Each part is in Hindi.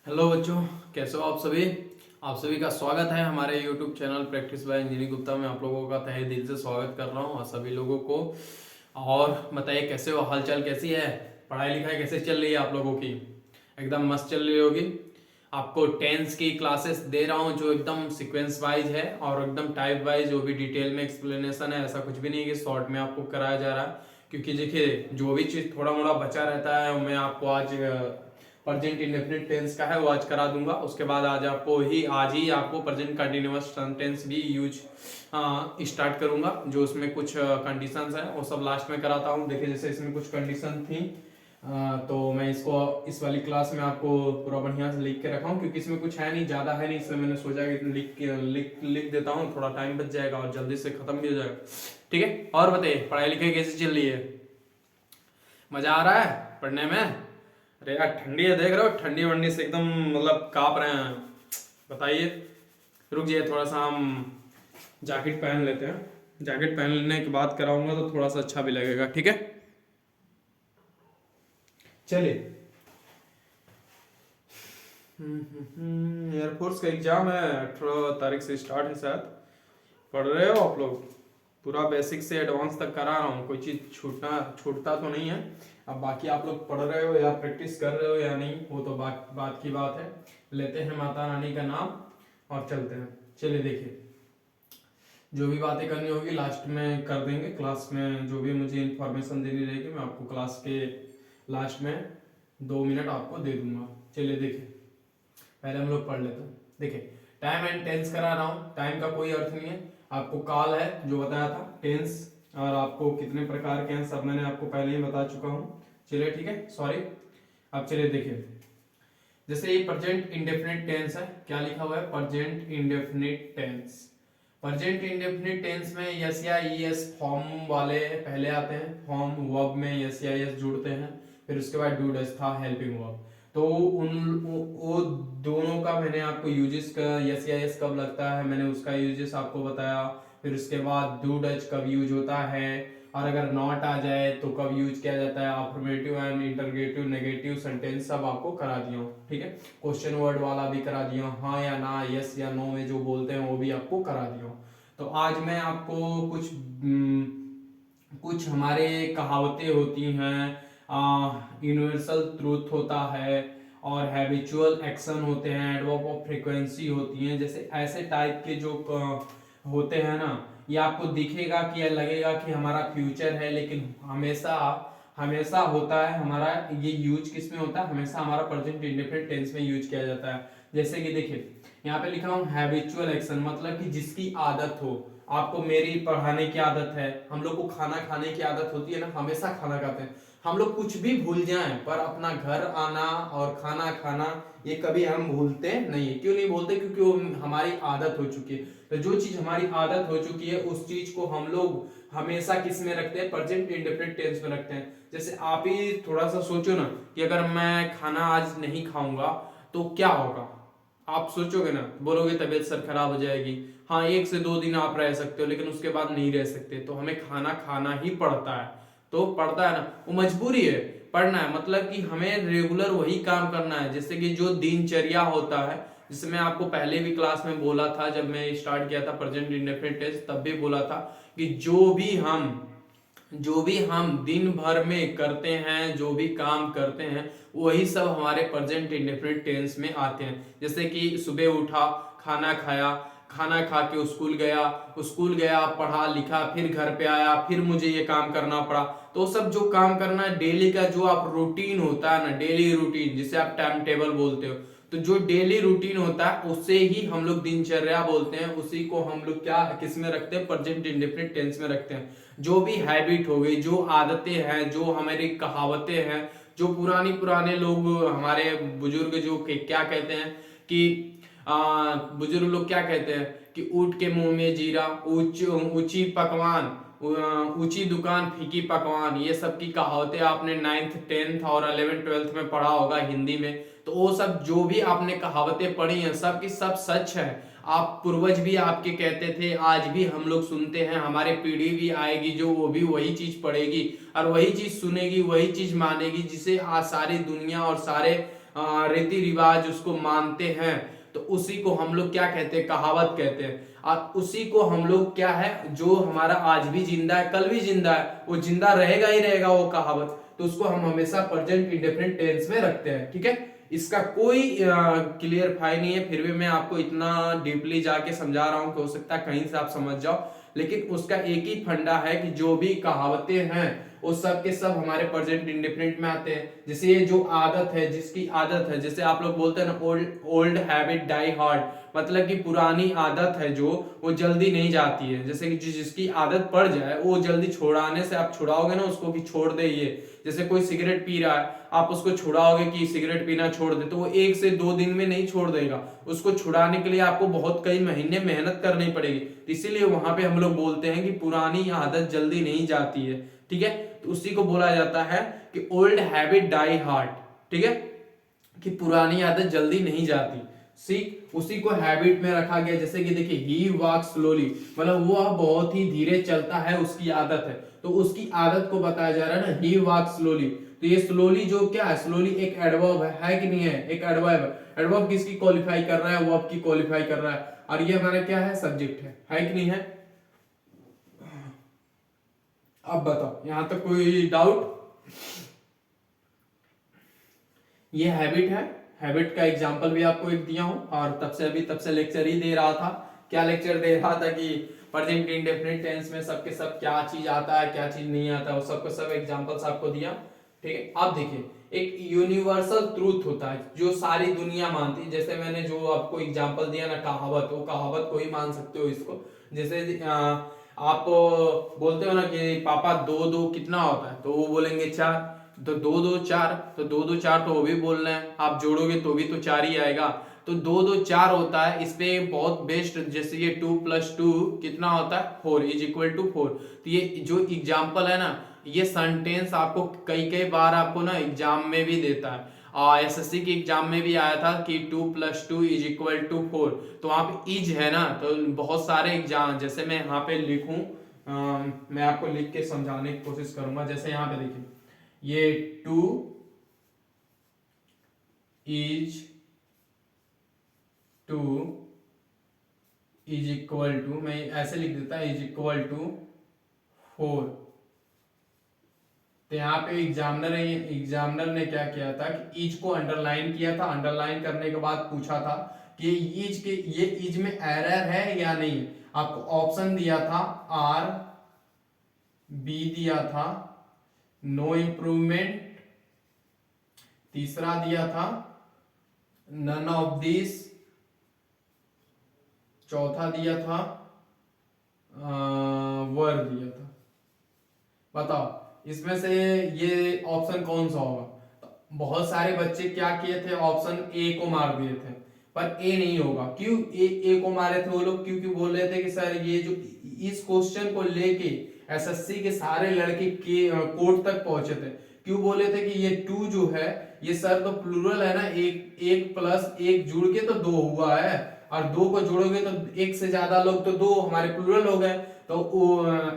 हेलो बच्चों, कैसे हो आप सभी। आप सभी का स्वागत है हमारे YouTube channel practice by engineering Gupta में। आप लोगों का तहे दिल से स्वागत कर रहा हूँ और सभी लोगों को। और बताइए कैसे हो, हालचाल कैसी है, पढ़ाई लिखाई कैसे चल रही है आप लोगों की। एकदम मस्त चल रही होगी। आपको टेंस की क्लासेस दे रहा हूँ जो एकदम सीक्वेंस वाइज है और एकदम टाइप वाइज, जो भी डिटेल में एक्सप्लेनेशन है। ऐसा कुछ भी नहीं है कि शॉर्ट में आपको कराया जा रहा है, क्योंकि देखिए जो भी चीज़ थोड़ा मोड़ा बचा रहता है मैं आपको आज प्रेजेंट इंडेफिनिट टेंस का है वो आज करा दूंगा। उसके बाद आज ही आपको प्रेजेंट कंटिन्यूअस टेंस भी यूज स्टार्ट करूंगा। जो उसमें कुछ कंडीशंस है वो सब लास्ट में कराता हूँ। देखिए जैसे इसमें कुछ कंडीशन थी, तो मैं इसको इस वाली क्लास में आपको पूरा बढ़िया से लिख के रखा हूँ, क्योंकि इसमें कुछ है नहीं, ज़्यादा है नहीं, इसलिए मैंने सोचा कि लिख देता हूँ, थोड़ा टाइम बच जाएगा और जल्दी से खत्म भी हो जाएगा। ठीक है, और बताइए पढ़ाई लिखाई कैसी चल रही है, मजा आ रहा है पढ़ने में। अरे यार ठंडी है, देख रहे हो, ठंडी वंडी से एकदम मतलब कांप रहे हैं। बताइए, रुक जाइए थोड़ा सा, हम जैकेट पहन लेते हैं। जैकेट पहन लेने के बाद कराऊंगा तो थोड़ा सा अच्छा भी लगेगा। ठीक है, चलिए। एयरफोर्स का एग्जाम है, 18 तारीख से स्टार्ट है शायद। पढ़ रहे हो आप लोग? पूरा बेसिक से एडवांस तक करा रहा हूँ, कोई चीज़ छूटता तो नहीं है। अब बाकी आप लोग पढ़ रहे हो या प्रैक्टिस कर रहे हो या नहीं, वो तो बात की बात है। लेते हैं माता रानी का नाम और चलते हैं। चलिए देखिए, जो भी बातें करनी होगी लास्ट में कर देंगे। क्लास में जो भी मुझे इंफॉर्मेशन देनी रहेगी मैं आपको क्लास के लास्ट में 2 मिनट आपको दे दूंगा। चलिए देखिए, पहले हम लोग पढ़ लेते हैं। देखिए, टाइम एंड टेंस करा रहा हूँ। टाइम का कोई अर्थ नहीं है, आपको काल है जो बताया था। टेंस और आपको कितने प्रकार के हैं सब मैंने आपको पहले ही बता चुका हूँ। चलिए ठीक है, सॉरी। अब चलिए देखिए, जैसे ये प्रेजेंट इंडेफिनिट टेंस है, क्या लिखा हुआ है, present indefinite tense. Present indefinite tense में यस या ईएस फॉर्म वाले पहले आते हैं। फॉर्म वर्ब में यस या ईएस जुड़ते हैं, फिर उसके बाद डू डज था हेल्पिंग वर्ब। तो वो दोनों का मैंने आपको यूजेस का, यस या यस कब लगता है मैंने उसका यूजेस आपको बताया। फिर उसके बाद डू डज कब यूज होता है, और अगर नॉट आ जाए तो कब यूज किया जाता है। Affirmative and interrogative negative sentence सब आपको करा दिया हूँ। ठीक है, क्वेश्चन वर्ड वाला भी करा दिया हूँ, हाँ या ना, यस या नो में जो बोलते हैं वो भी आपको करा दिया हूँ। तो आज मैं आपको कुछ हमारे कहावतें होती हैं, यूनिवर्सल ट्रूथ होता है, और हैबिचुअल एक्शन होते हैं, एडवर्ब ऑफ फ्रीक्वेंसी होती हैं। जैसे ऐसे टाइप के जो होते हैं ना, ये आपको दिखेगा कि लगेगा कि हमारा फ्यूचर है, लेकिन हमेशा हमेशा होता है हमारा ये यूज किस में होता है, हमेशा हमारा प्रेजेंट इंडेफिनिट टेंस में यूज किया जाता है। जैसे कि देखिए यहाँ पे लिखा हूँ हैबिचुअल एक्शन, मतलब कि जिसकी आदत हो। आपको मेरी पढ़ाने की आदत है, हम लोग को खाना खाने की आदत होती है ना, हमेशा खाना खाते हैं। हम लोग कुछ भी भूल जाएं पर अपना घर आना और खाना खाना ये कभी हम भूलते नहीं है। क्यों नहीं भूलते? क्योंकि वो हमारी आदत हो चुकी है। तो जो चीज हमारी आदत हो चुकी है उस चीज को हम लोग हमेशा किस में रखते हैं, प्रेजेंट इंडेफिनिट टेंस में रखते हैं। जैसे आप ही थोड़ा सा सोचो ना कि अगर मैं खाना आज नहीं खाऊंगा तो क्या होगा। आप सोचोगे ना, बोलोगे तबीयत सर खराब हो जाएगी। हाँ, 1 से 2 दिन आप रह सकते हो, लेकिन उसके बाद नहीं रह सकते। तो हमें खाना खाना ही पड़ता है। तो पड़ता है ना, वो मजबूरी है, पढ़ना है। मतलब कि हमें रेगुलर वही काम करना है, जैसे कि जो दिनचर्या होता है। जिसमें मैं आपको पहले भी क्लास में बोला था, जब मैं स्टार्ट किया था प्रेजेंट इंडेफिनिट टेंस, तब भी बोला था कि जो भी हम दिन भर में करते हैं, जो भी काम करते हैं, वही सब हमारे प्रेजेंट इंडेफिनिट टेंस में आते हैं। जैसे कि सुबह उठा, खाना खाया, खाना खा के स्कूल गया, पढ़ा लिखा, फिर घर पे आया, फिर मुझे ये काम करना पड़ा। तो सब जो काम करना है डेली का, जो आप रूटीन होता है ना, डेली रूटीन जिसे आप टाइम टेबल बोलते हो, तो जो डेली रूटीन होता है उसे ही हम लोग दिनचर्या बोलते हैं। उसी को हम लोग क्या किस में रखते हैं, प्रेजेंट इंडेफिनिट टेंस में रखते हैं। जो भी हैबिट हो गई, जो आदतें हैं, जो हमारी कहावतें हैं, जो पुराने लोग हमारे बुजुर्ग जो क्या कहते हैं कि बुजुर्ग लोग क्या कहते हैं कि ऊँट के मुंह में जीरा, ऊंची पकवान, ऊंची दुकान फीकी पकवान, ये सब की कहावतें आपने 9th 10th और 11th 12th में पढ़ा होगा हिंदी में। तो वो सब जो भी आपने कहावतें पढ़ी हैं सब की सब सच है। आप पूर्वज भी आपके कहते थे, आज भी हम लोग सुनते हैं, हमारे पीढ़ी भी आएगी जो वो भी वही चीज पढ़ेगी और वही चीज सुनेगी, वही चीज मानेगी, जिसे आज सारी दुनिया और सारे रीति रिवाज उसको मानते हैं, तो उसी को हम लोग क्या कहते हैं, कहावत कहते हैं। और उसी को हम लोग क्या है, जो हमारा आज भी जिंदा है कल भी जिंदा है, वो जिंदा रहेगा ही रहेगा वो कहावत, तो उसको हम हमेशा प्रेजेंट इंडेफिनिट टेंस में रखते हैं। ठीक है, इसका कोई क्लियर फाई नहीं है, फिर भी मैं आपको इतना डीपली जाके समझा रहा हूं कि हो सकता है कहीं से आप समझ जाओ, लेकिन उसका एक ही फंडा है कि जो भी कहावतें हैं वो सब के सब हमारे प्रेजेंट इंडेफिनिट में आते हैं। जैसे ये जो आदत है, जिसकी आदत है, जैसे आप लोग बोलते हैं ना, ओल्ड हैबिट डाई हार्ड, मतलब कि पुरानी आदत है जो वो जल्दी नहीं जाती है। जैसे कि जिसकी आदत पड़ जाए वो जल्दी छुड़ाने से आप छुड़ाओगे ना उसको कि छोड़ दे ये, जैसे कोई सिगरेट पी रहा है, आप उसको छुड़ाओगे कि सिगरेट पीना छोड़ दे, तो वो 1 से 2 दिन में नहीं छोड़ देगा, उसको छुड़ाने के लिए आपको बहुत कई महीने मेहनत करनी पड़ेगी। तो इसीलिए वहां पे हम लोग बोलते हैं कि पुरानी आदत जल्दी नहीं जाती है। ठीक है, तो उसी को बोला जाता है कि ओल्ड हैबिट डाई हार्ड। ठीक है, कि पुरानी आदत जल्दी नहीं जाती। सीख उसी को हैबिट में रखा गया। जैसे कि देखिए, ही वॉक स्लोली, मतलब वो बहुत ही धीरे चलता है, उसकी आदत है, तो उसकी आदत को बताया जा रहा है ना, ही वॉक स्लोली। तो ये स्लोली जो क्या है, स्लोली एक एडवर्ब है कि नहीं है, एक एडवर्ब है। एडवर्ब किसकी क्वालिफाई कर रहा है, वर्ब की क्वालिफाई कर रहा है, और ये हमारा क्या है, सब्जेक्ट है कि नहीं है। अब बताओ यहां तक कोई डाउट। ये हैबिट है, हैबिट का एग्जांपल भी आपको एक दिया हूं, और तब से लेक्चर ही दे रहा था। क्या लेक्चर दे रहा था कि प्रेजेंट इंडेफिनिट टेंस में सब के सब क्या चीज आता है, क्या चीज नहीं आता, वो सबको सब एग्जांपल्स आपको दिया। ठीक है, अब देखिए, एक यूनिवर्सल ट्रूथ होता है जो सारी दुनिया मानती है। जैसे मैंने जो आपको एग्जांपल दिया ना, कहावत, वो कहावत को ही मान सकते हो इसको। जैसे आप बोलते हो ना कि पापा 2 2 कितना होता है, तो वो बोलेंगे 4, तो 2 2 4, तो 2 2 4 तो वो भी बोल रहे हैं, आप जोड़ोगे तो भी तो 4 ही आएगा। तो 2 2 4 होता है, इस पे बहुत बेस्ट, जैसे ये 2 + 2 कितना होता है, 4 = 4। तो ये जो एग्जाम्पल है ना, ये सेंटेंस आपको कई कई बार आपको ना एग्जाम में भी देता है। एसएससी के एग्जाम में भी आया था कि 2 + 2 = 4। तो वहां पे इज है ना, तो बहुत सारे एग्जाम, जैसे मैं यहाँ पे लिखूं, मैं आपको लिख के समझाने की कोशिश करूंगा। जैसे यहाँ पे देखिए, ये 2 = मैं ऐसे लिख देता = 4। तो यहाँ पे एग्जामिनर ने क्या किया था कि ईच को अंडरलाइन किया था। अंडरलाइन करने के बाद पूछा था कि ये ईच में एरर है या नहीं। आपको ऑप्शन दिया था, आर, बी दिया था, नो इम्प्रूवमेंट, तीसरा दिया था नन ऑफ दिस, चौथा दिया था वर दिया था। बताओ इसमें से ये ऑप्शन कौन सा होगा। तो बहुत सारे बच्चे क्या किए थे, ऑप्शन ए को मार दिए थे, पर ए नहीं होगा। क्यों ए को मारे थे वो लोग, क्योंकि बोल रहे थे कि सर ये जो इस क्वेश्चन को लेके एसएससी के सारे लड़के के कोर्ट तक पहुंचे थे। क्यों बोले थे कि ये 2 जो है ये सर तो प्लूरल है ना, एक प्लस एक जुड़ के तो 2 हुआ है, और 2 को जोड़ोगे तो एक से ज्यादा लोग, तो 2 हमारे प्लूरल हो गए। तो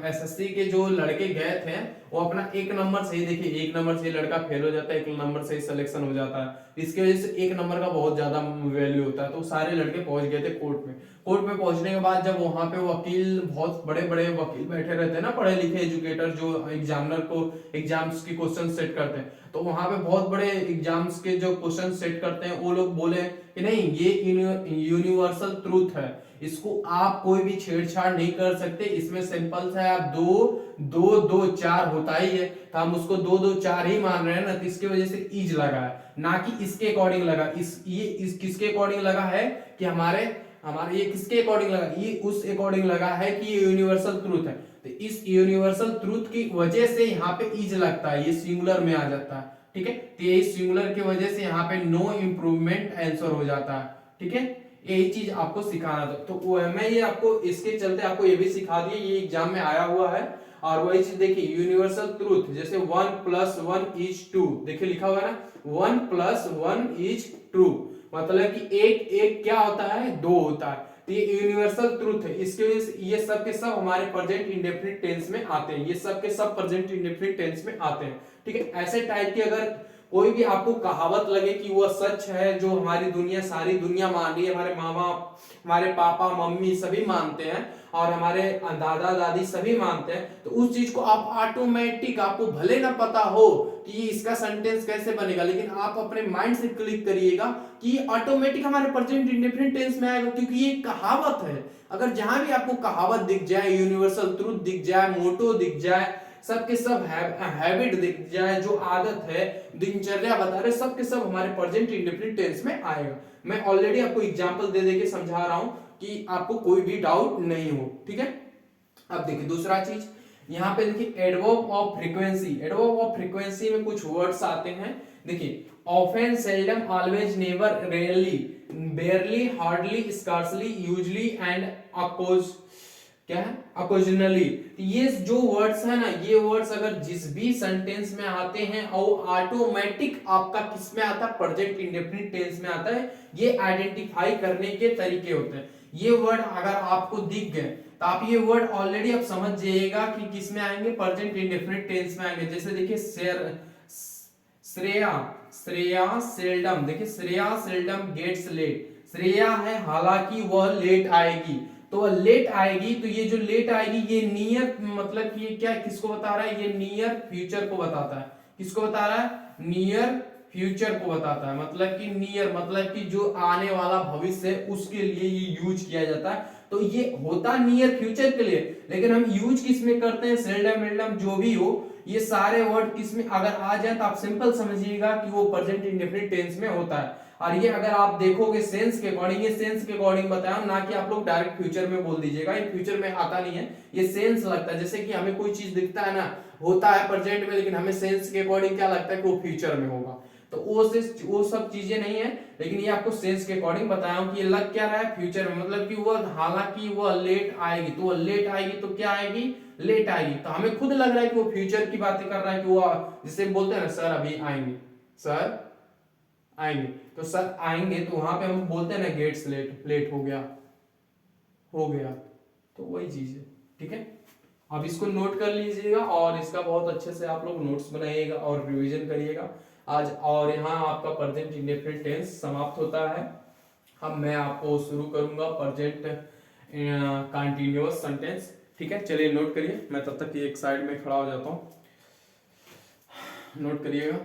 एसएससी के जो लड़के गए थे वो अपना 1 नंबर से ही, देखिए 1 नंबर से लड़का फेल हो जाता है, 1 नंबर से ही सिलेक्शन हो जाता है। इसकी वजह से 1 नंबर का बहुत ज्यादा वैल्यू होता है। तो सारे लड़के पहुंच गए थे कोर्ट में। कोर्ट में पहुंचने के बाद जब वहां पे वकील, बहुत बड़े बड़े वकील बैठे रहते हैं ना, पढ़े लिखे एजुकेटर, जो एग्जामिनर को एग्जाम्स के क्वेश्चन सेट करते हैं, तो वहां पे बहुत बड़े एग्जाम्स के जो क्वेश्चन सेट करते हैं वो लोग बोले कि नहीं, ये यूनिवर्सल ट्रूथ है, इसको आप कोई भी छेड़छाड़ नहीं कर सकते। इसमें सिंपल सा है, आप 2 2 4 होता ही है, तो हम उसको 2 2 4 ही मान रहे हैं ना, तो इसकी वजह से इज लगा है, ना कि इसके अकॉर्डिंग लगा। इस किसके अकॉर्डिंग लगा है कि हमारे ये किसके अकॉर्डिंग लगा, ये उस अकॉर्डिंग लगा है कि ये यूनिवर्सल ट्रूथ है। तो इस यूनिवर्सल ट्रूथ की वजह से यहाँ पे इज लगता है, ये सिंगुलर में आ जाता है। ठीक है, तो ये सिंगुलर की वजह से यहाँ पे नो इंप्रूवमेंट आंसर हो जाता है। ठीक है, यही चीज आपको सिखाना था। तो मैं ये आपको इसके चलते आपको ये भी सिखा दिया, ये एग्जाम में आया हुआ है। और वही चीज देखिए, यूनिवर्सल ट्रूथ, जैसे 1 + 1 = 2, देखिए लिखा हुआ है ना, 1 + 1 = 2, मतलब कि एक क्या होता है, 2 होता है। तो ये यूनिवर्सल ट्रूथ है। इसके वजह से ये सब के सब हमारे प्रेजेंट इंडेफिनिट टेंस में आते हैं, ये सब के सब प्रेजेंट इंडेफिनिट टेंस में आते हैं। ठीक है, ऐसे टाइप की अगर कोई भी आपको कहावत लगे कि वह सच है, जो हमारी दुनिया, सारी दुनिया मान रही है, हमारे माँ बाप, हमारे पापा मम्मी सभी मानते हैं और हमारे दादा दादी सभी मानते हैं, तो उस चीज को आप ऑटोमेटिक, आपको भले ना पता हो कि इसका सेंटेंस कैसे बनेगा, लेकिन आप अपने माइंड से क्लिक करिएगा कि ऑटोमेटिक हमारे प्रेजेंट इंडेफिनिट टेंस में आएगा, क्योंकि ये कहावत है। अगर जहां भी आपको कहावत दिख जाए, यूनिवर्सल ट्रूथ दिख जाए, मोटो दिख जाए, सबके सब हैबिट दिख जाए, जो आदत है, दिनचर्या बता रहे, सबके सब हमारे प्रेजेंट इंडेफिनिट टेंस में आएगा। मैं ऑलरेडी आपको एग्जांपल दे दे के समझा रहा हूं कि आपको कोई भी डाउट नहीं हो, ठीक है। अब देखिए दूसरा चीज, यहाँ पे देखिए adverb of frequency. Adverb of frequency में कुछ वर्ड्स आते हैं, देखिए often, seldom, always, never, rarely, barely, hardly, scarcely, usually and अकोज, क्या है, ओकेजनली। ये जो वर्ड्स है ना, ये वर्ड्स अगर जिस भी सेंटेंस में आते हैं और ऑटोमेटिक आपका किस में आता है, प्रेजेंट इंडेफिनिट टेंस में आता है। ये आइडेंटिफाई करने के तरीके होते हैं। ये वर्ड अगर आपको दिख गए तो आप ये वर्ड ऑलरेडी आप समझ जाइएगा कि किस में आएंगे, प्रेजेंट इंडेफिनिट टेंस में आएंगे। जैसे देखिए श्रेया, श्रेया सेल्डम, देखिए Shreya seldom gets late. Shreya है हालांकि वह लेट आएगी, तो वह लेट आएगी, तो ये जो लेट आएगी ये नियर, मतलब कि ये क्या, किसको बता रहा है, ये नियर फ्यूचर को बताता है। किसको बता रहा है, नियर फ्यूचर को बताता है। मतलब कि नियर मतलब कि जो आने वाला भविष्य है उसके लिए ये यूज किया जाता है। तो ये होता नियर फ्यूचर के लिए, लेकिन हम यूज किस में करते हैं, सेल्डम एल्डम जो भी हो, ये सारे वर्ड किस में अगर आ जाए तो आप सिंपल समझिएगा कि वो प्रेजेंट इंडेफिनिट टेंस में होता है। और ये अगर आप देखोगे सेंस के अकॉर्डिंग, ये सेंस के अकॉर्डिंग बताया, ना कि आप लोग डायरेक्ट फ्यूचर में बोल दीजिएगा, ये फ्यूचर में आता नहीं है, ये सेंस लगता है। जैसे कि हमें कोई चीज दिखता है ना, होता है प्रेजेंट में, लेकिन हमें सेंस के अकॉर्डिंग क्या लगता है कि वो फ्यूचर में होगा। तो वो सब चीजें नहीं है, लेकिन ये आपको सेंस के अकॉर्डिंग बताया हूं कि ये लग क्या रहा है, फ्यूचर में। मतलब कि वो हालांकि वो लेट आएगी, तो वो लेट आएगी तो क्या आएगी, लेट आएगी। तो हमें खुद लग रहा है कि वो फ्यूचर की बातें कर रहा है, कि वो जिसे बोलते हैं ना, सर अभी आएंगे, सर आएंगे, तो सर आएंगे, तो वहां पे हम बोलते हैं ना गेट्स लेट, लेट हो गया, हो गया। तो वही चीज है, ठीक है। अब इसको नोट कर लीजिएगा और इसका बहुत अच्छे से आप लोग नोट्स बनाइएगा और रिवीजन करिएगा आज। और यहाँ आपका प्रेजेंट इंडेफिनिट टेंस समाप्त होता है। अब मैं आपको शुरू करूंगा प्रेजेंट कंटीन्यूअस सेंटेंस, ठीक है। चलिए नोट करिए, मैं तब तक एक साइड में खड़ा हो जाता हूँ, नोट करिएगा।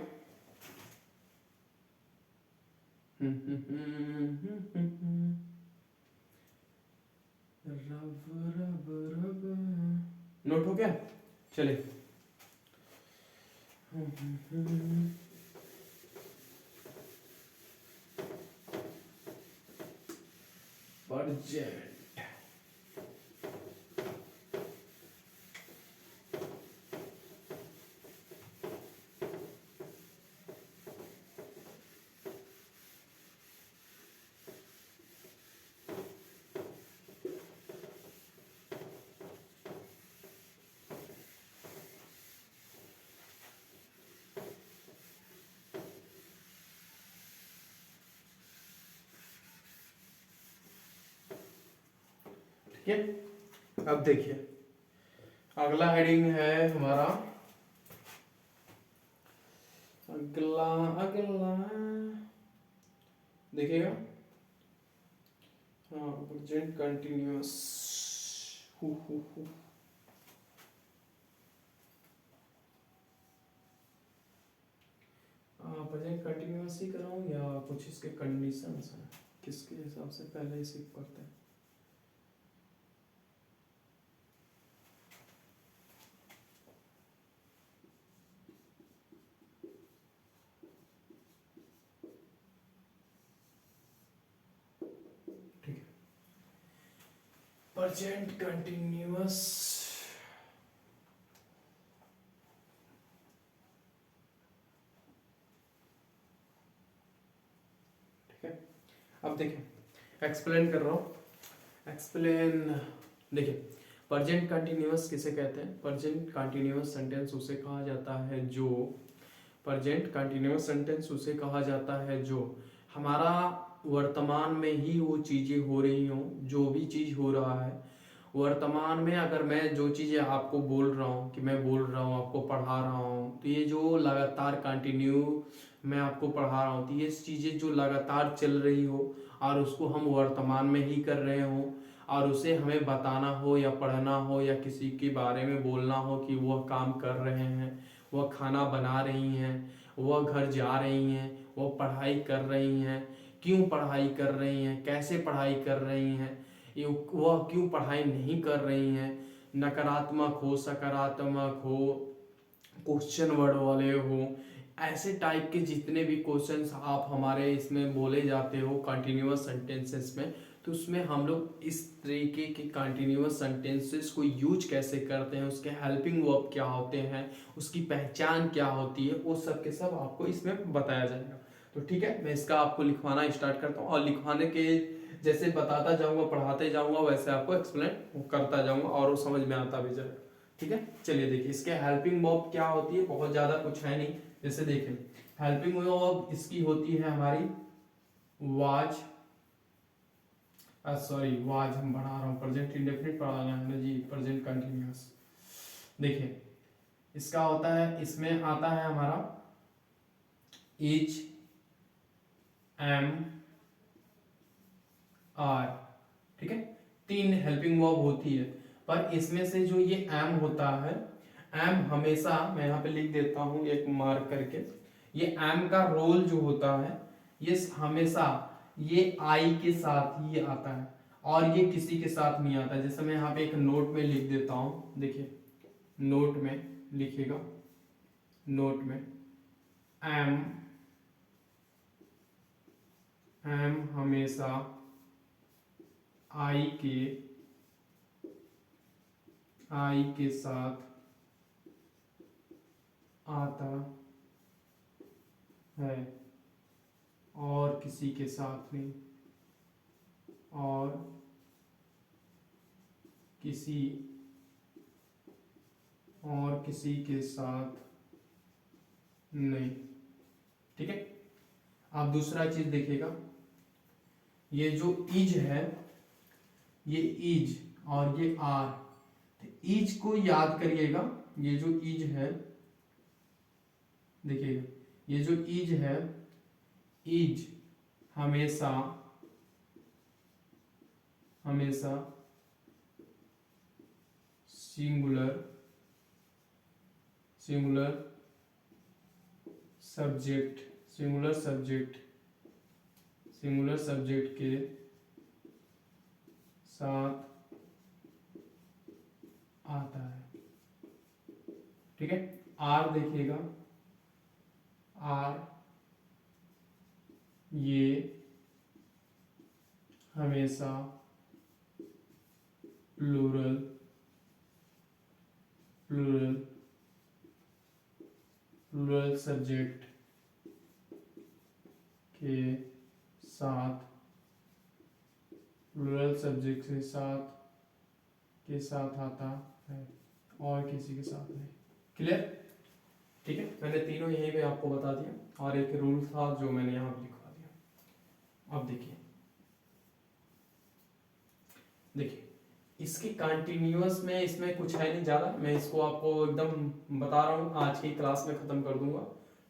नोट हो गया, चलिए। प्रेजेंट, ठीक है। अब देखिए अगला हेडिंग है हमारा, अगला अगला देखिएगा, हाँ प्रेजेंट कंटिन्यूअस, प्रेजेंट कंटिन्यूअस ही कराऊं या कुछ इसके कंडीशंस हैं, किसके हिसाब से पहले इसे करते हैं। प्रेजेंट कंटिन्यूअस, ठीक है। अब देखिए एक्सप्लेन कर रहा हूं, एक्सप्लेन। देखिए प्रेजेंट कंटिन्यूअस किसे कहते हैं, प्रेजेंट कंटिन्यूअस सेंटेंस उसे कहा जाता है जो, प्रेजेंट कंटिन्यूअस सेंटेंस उसे कहा जाता है जो हमारा वर्तमान में ही वो चीजें हो रही हो, जो भी चीज हो रहा है वर्तमान में अगर मैं जो चीज़ें आपको बोल रहा हूँ कि मैं बोल रहा हूँ आपको पढ़ा रहा हूँ, तो ये जो लगातार कंटिन्यू मैं आपको पढ़ा रहा हूँ, तो ये चीज़ें जो लगातार चल रही हो और उसको हम वर्तमान में ही कर रहे हो, और उसे हमें बताना हो या पढ़ना हो या किसी के बारे में बोलना हो कि वह काम कर रहे हैं, वह खाना बना रही हैं, वह घर जा रही हैं, वह पढ़ाई कर रही हैं, क्यों पढ़ाई कर रही हैं, कैसे पढ़ाई कर रही हैं, वह क्यों पढ़ाई नहीं कर रही हैं, नकारात्मक हो सकारात्मक हो, क्वेश्चन वर्ड वाले हो, ऐसे टाइप के जितने भी क्वेश्चंस आप हमारे इसमें बोले जाते हो कंटिन्यूअस सेंटेंसेस में, तो उसमें हम लोग इस तरीके के कंटिन्यूअस सेंटेंसेस को यूज कैसे करते हैं, उसके हेल्पिंग वर्ब क्या होते हैं, उसकी पहचान क्या होती है, वो सब के सब आपको इसमें बताया जाएगा। तो ठीक है, मैं इसका आपको लिखवाना स्टार्ट करता हूँ, और लिखवाने के जैसे बताता जाऊंगा पढ़ाते जाऊंगा वैसे आपको एक्सप्लेन करता जाऊंगा और वो समझ में आता भी जाएगा। ठीक है, चलिए देखिए इसके हेल्पिंग वर्ब क्या होती है, बहुत ज्यादा कुछ है नहीं। जैसे देखें हेल्पिंग वर्ब इसकी होती है हमारी वाज, सॉरी वाज हम बढ़ा रहा हूँ, प्रेजेंट इंडेफिनिट पढ़ाना है ना जी, प्रेजेंट कंटिन्यूअस। देखिए इसका होता है, इसमें आता है हमारा इज, एम, आर। ठीक है, 3 हेल्पिंग वर्ब होती है, पर इसमें से जो ये एम होता है, एम हमेशा, मैं यहाँ पे लिख देता हूँ एक मार्क करके, ये एम का रोल जो होता है ये हमेशा ये आई के साथ ही आता है और ये किसी के साथ नहीं आता। जैसे मैं यहाँ पे एक नोट में लिख देता हूँ, देखिए नोट में लिखिएगा, नोट में एम, एम हमेशा आई के साथ आता है और किसी के साथ नहीं, और किसी के साथ नहीं। ठीक है, आप दूसरा चीज देखिएगा, ये जो इज है, ये इज और ये आर, इज को याद करिएगा, ये जो इज है, देखिएगा ये जो इज है, इज हमेशा हमेशा सिंगुलर सब्जेक्ट के साथ आता है। ठीक है, आर देखिएगा, आर ये हमेशा प्लूरल सब्जेक्ट के साथ, आता है और किसी के साथ नहीं। क्लियर? ठीक है, मैंने तीनों यहीं पे आपको बता दिया और एक रूल था जो मैंने यहाँ पे लिखवा दिया। अब देखिए इसकी कंटिन्यूअस में इसमें कुछ है नहीं ज़्यादा, मैं इसको आपको एकदम बता रहा हूँ, आज की क्लास में ख़त्म कर दूंगा।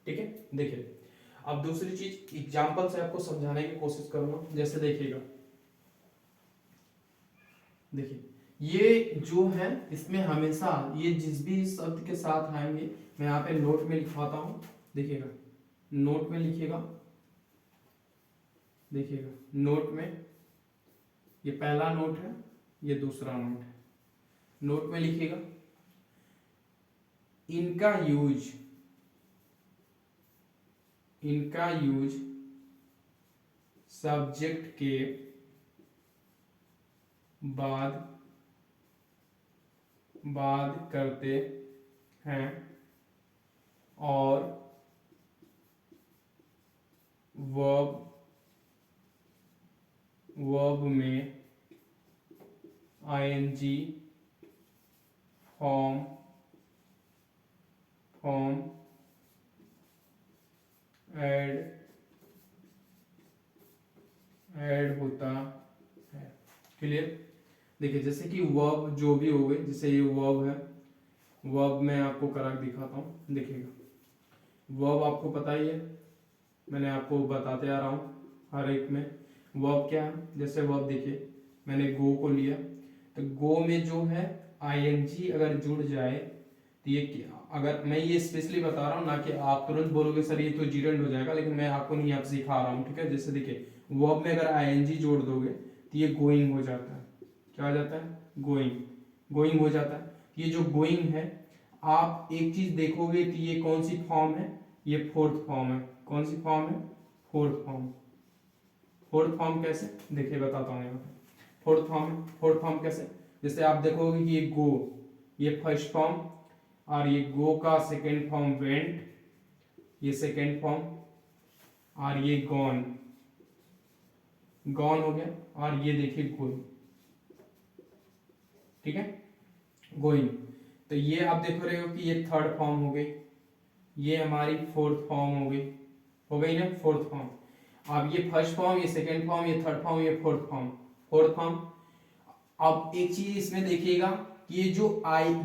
ठीक है, देखिए अब दूसरी चीज एग्जाम्पल से आपको समझाने की कोशिश करूंगा। जैसे देखिएगा, देखिए ये जो है इसमें हमेशा ये जिस भी शब्द के साथ आएंगे, मैं यहाँ पे नोट में लिखवाता हूँ, देखिएगा नोट में लिखिएगा, देखिएगा नोट में, ये पहला नोट है, ये दूसरा नोट है, नोट में लिखिएगा इनका यूज सब्जेक्ट के बाद करते हैं और वर्ब में आईएनजी फॉर्म ऐड होता है। क्लियर? देखिए जैसे कि वर्ब जो भी हो गए, जैसे ये वर्ब है, वर्ब मैं आपको करा के दिखाता हूँ। देखिएगा वर्ब आपको पता ही है, मैंने आपको बताते आ रहा हूँ हर एक में वर्ब क्या है। जैसे वर्ब देखिए मैंने गो को लिया, तो गो में जो है आईएनजी अगर जुड़ जाए तो ये, अगर मैं ये स्पेशली बता रहा हूँ ना कि आप तुरंत बोलोगे सर ये तो जीरेंड हो जाएगा, लेकिन मैं आपको नहीं आप सिखा रहा हूँ, ठीक है। जैसे देखिए वर्ब में अगर आईएनजी जोड़ दोगे तो ये गोइंग हो जाता है। क्या हो जाता है? गोइंग, गोइंग हो जाता है। ये जो गोइंग है, आप एक चीज देखोगे कि ये कौन सी फॉर्म है, ये फोर्थ फॉर्म है। कौन सी फॉर्म है? Fourth form. फोर्थ फॉर्म कैसे? देखिए बताता हूँ यहाँ पे। फोर्थ फॉर्म, फोर्थ फॉर्म कैसे? जैसे आप देखोगे कि ये गो, ये फर्स्ट फॉर्म, और ये गो का सेकेंड फॉर्म वेंट, ये सेकेंड फॉर्म, और ये गॉन, गॉन हो गया, और ये देखिए गोइंग, ठीक है, गोइंग। तो ये आप देख रहे हो कि ये थर्ड फॉर्म हो गई, ये हमारी फोर्थ फॉर्म हो गई ना, फोर्थ फॉर्म। अब ये फर्स्ट फॉर्म, ये सेकेंड फॉर्म, ये थर्ड फॉर्म, ये फोर्थ फॉर्म, फोर्थ फॉर्म। अब एक चीज इसमें देखिएगा कि ये जो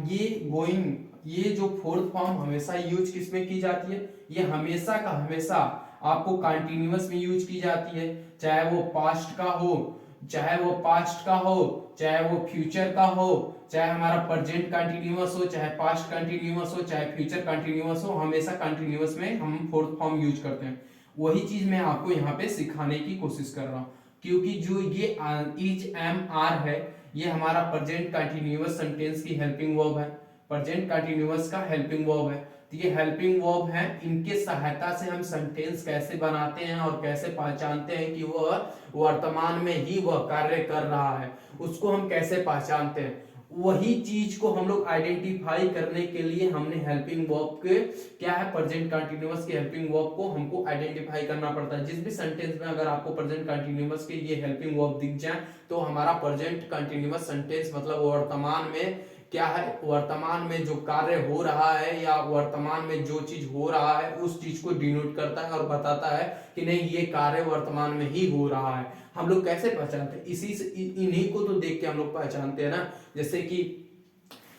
ये गोइंग, ये जो फोर्थ फॉर्म हमेशा यूज किसमें की जाती है? ये हमेशा का हमेशा आपको कंटिन्यूअस में यूज की जाती है, चाहे वो पास्ट का हो, चाहे वो पास्ट का हो, चाहे वो फ्यूचर का हो, चाहे हमारा प्रेजेंट कंटिन्यूअस हो, चाहे पास्ट कंटिन्यूअस हो, चाहे फ्यूचर कंटिन्यूअस हो, हमेशा कंटिन्यूअस में हम फोर्थ फॉर्म यूज करते हैं। वही चीज मैं आपको यहाँ पे सिखाने की कोशिश कर रहा हूँ, क्योंकि जो ये इज एम आर है, ये हमारा प्रेजेंट कंटिन्यूअस सेंटेंस की हेल्पिंग वर्ब है, प्रेजेंट कंटिन्यूअस का हेल्पिंग वर्ब है। तो ये हेल्पिंग वर्ब है, इनके सहायता से हम सेंटेंस कैसे बनाते हैं और कैसे पहचानते हैं कि वह वर्तमान में ही वह कार्य कर रहा है, उसको हम कैसे पहचानते हैं। वही चीज को हम लोग आइडेंटिफाई करने के लिए हमने हेल्पिंग वर्ब के क्या है, प्रेजेंट कंटिन्यूअस की हेल्पिंग वर्ब को हमको आइडेंटिफाई करना पड़ता है। जिस भी सेंटेंस में अगर आपको प्रेजेंट कंटिन्यूअस के ये हेल्पिंग वर्ब दिख जाए तो हमारा प्रेजेंट कंटिन्यूअस सेंटेंस मतलब वर्तमान में क्या है, वर्तमान में जो कार्य हो रहा है या वर्तमान में जो चीज हो रहा है उस चीज को डिनोट करता है और बताता है कि नहीं ये कार्य वर्तमान में ही हो रहा है। हम लोग कैसे पहचानते हैं? इसी से, इन्हीं को तो देख के हम लोग पहचानते हैं ना। जैसे कि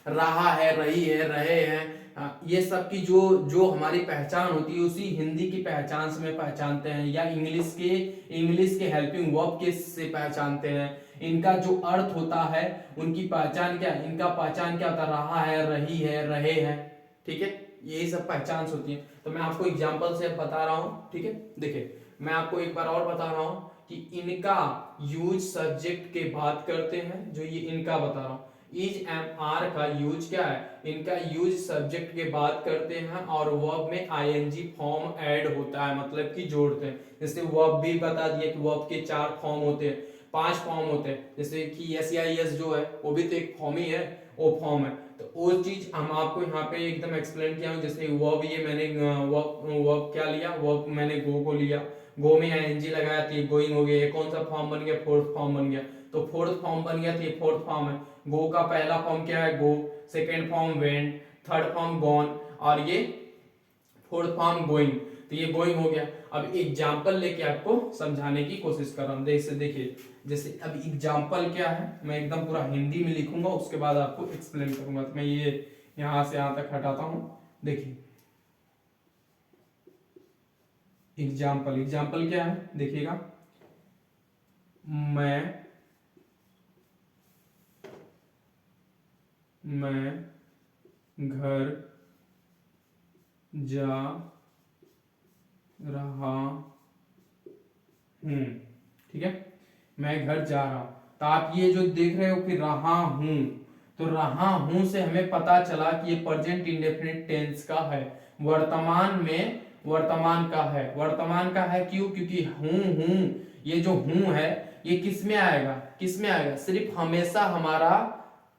रहा है, रही है, रहे हैं, ये सब की जो जो हमारी पहचान होती है उसी हिंदी की पहचान से में पहचानते हैं, या इंग्लिश के हेल्पिंग वर्ब के से पहचानते हैं। इनका जो अर्थ होता है उनकी पहचान क्या, इनका पहचान क्या होता है? रहा है, रही है, रहे हैं, ठीक है, यही सब पहचान होती है। तो मैं आपको एग्जांपल से बता रहा हूँ, ठीक है। देखिए मैं आपको एक बार और बता रहा हूँ कि इनका यूज सब्जेक्ट के बात करते हैं, जो ये इनका बता रहा हूँ, इज एम आर का यूज क्या है, इनका यूज सब्जेक्ट के बात करते हैं और वर्ब में आईएनजी फॉर्म ऐड होता है, मतलब कि जोड़ते हैं। जैसे वर्ब भी बता दिया कि वर्ब के 4 फॉर्म होते हैं, 5 फॉर्म होते हैं। जैसे कि एस या एस जो है वो भी तो एक फॉर्म ही है, वो फॉर्म है। तो वो चीज हम आपको यहाँ पे एकदम एक्सप्लेन किया हूँ। जैसे वर्ब ये मैंने वर्ब क्या लिया, वर्ब मैंने गो को लिया, गो में आईएनजी लगाया तो ये गोइंग हो गया। ये कौन सा फॉर्म बन गया? फोर्थ फॉर्म बन गया। तो फोर्थ फॉर्म बन गया तो ये फोर्थ फॉर्म है। गो का पहला फॉर्म क्या है? Go, second form went, third form gone, और ये फोर्थ फॉर्म गोइंग। तो ये गोइंग हो गया। अब एग्जाम्पल लेके आपको समझाने की कोशिश कर रहा हूँ। देखिए जैसे अब एग्जाम्पल क्या है, मैं एकदम पूरा हिंदी में लिखूंगा, उसके बाद आपको एक्सप्लेन करूंगा। तो मैं ये यहां से यहां तक हटाता हूं। देखिए एग्जाम्पल, एग्जाम्पल क्या है देखिएगा, मैं घर जा रहा हूं, ठीक है, मैं घर जा रहा हूं। तो आप ये जो देख रहे हो कि रहा हूं, तो रहा हूं से हमें पता चला कि ये प्रेजेंट इंडेफिनिट टेंस का है, वर्तमान में वर्तमान का है। वर्तमान का है क्यों? क्योंकि हूं, ये जो हूं है ये किस में आएगा, किस में आएगा? सिर्फ हमेशा हमारा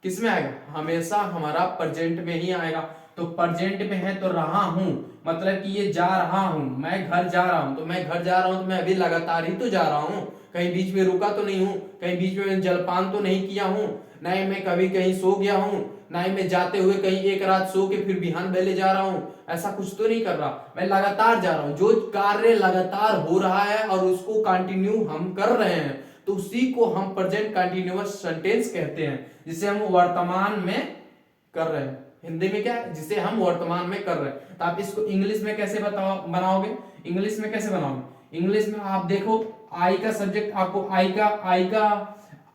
किस में आएगा? हमेशा हमारा प्रेजेंट में ही आएगा। तो प्रेजेंट में है तो रहा हूं, मतलब कि ये जा रहा हूं, मैं घर जा रहा हूं। तो मैं घर जा रहा हूं तो मैं अभी लगातार ही तो जा रहा हूं, कहीं बीच में रुका तो नहीं हूं, कहीं बीच में जलपान तो नहीं किया हूं, ना ही मैं कभी कहीं सो गया हूं, ना ही मैं जाते हुए कहीं एक रात सो के फिर बिहान पहले जा रहा हूं। ऐसा कुछ तो नहीं कर रहा, मैं लगातार जा रहा हूं। जो कार्य लगातार हो रहा है और उसको कंटिन्यू हम कर रहे हैं तो उसी को हम प्रेजेंट कंटिन्यूअस सेंटेंस कहते हैं, जिसे हम वर्तमान में कर रहे हैं। हिंदी में क्या है, जिसे हम वर्तमान में कर रहे हैं। तो आप इसको इंग्लिश में कैसे बनाओगे, इंग्लिश में कैसे बनाओगे? इंग्लिश में आप देखो, आई का सब्जेक्ट, आपको आई का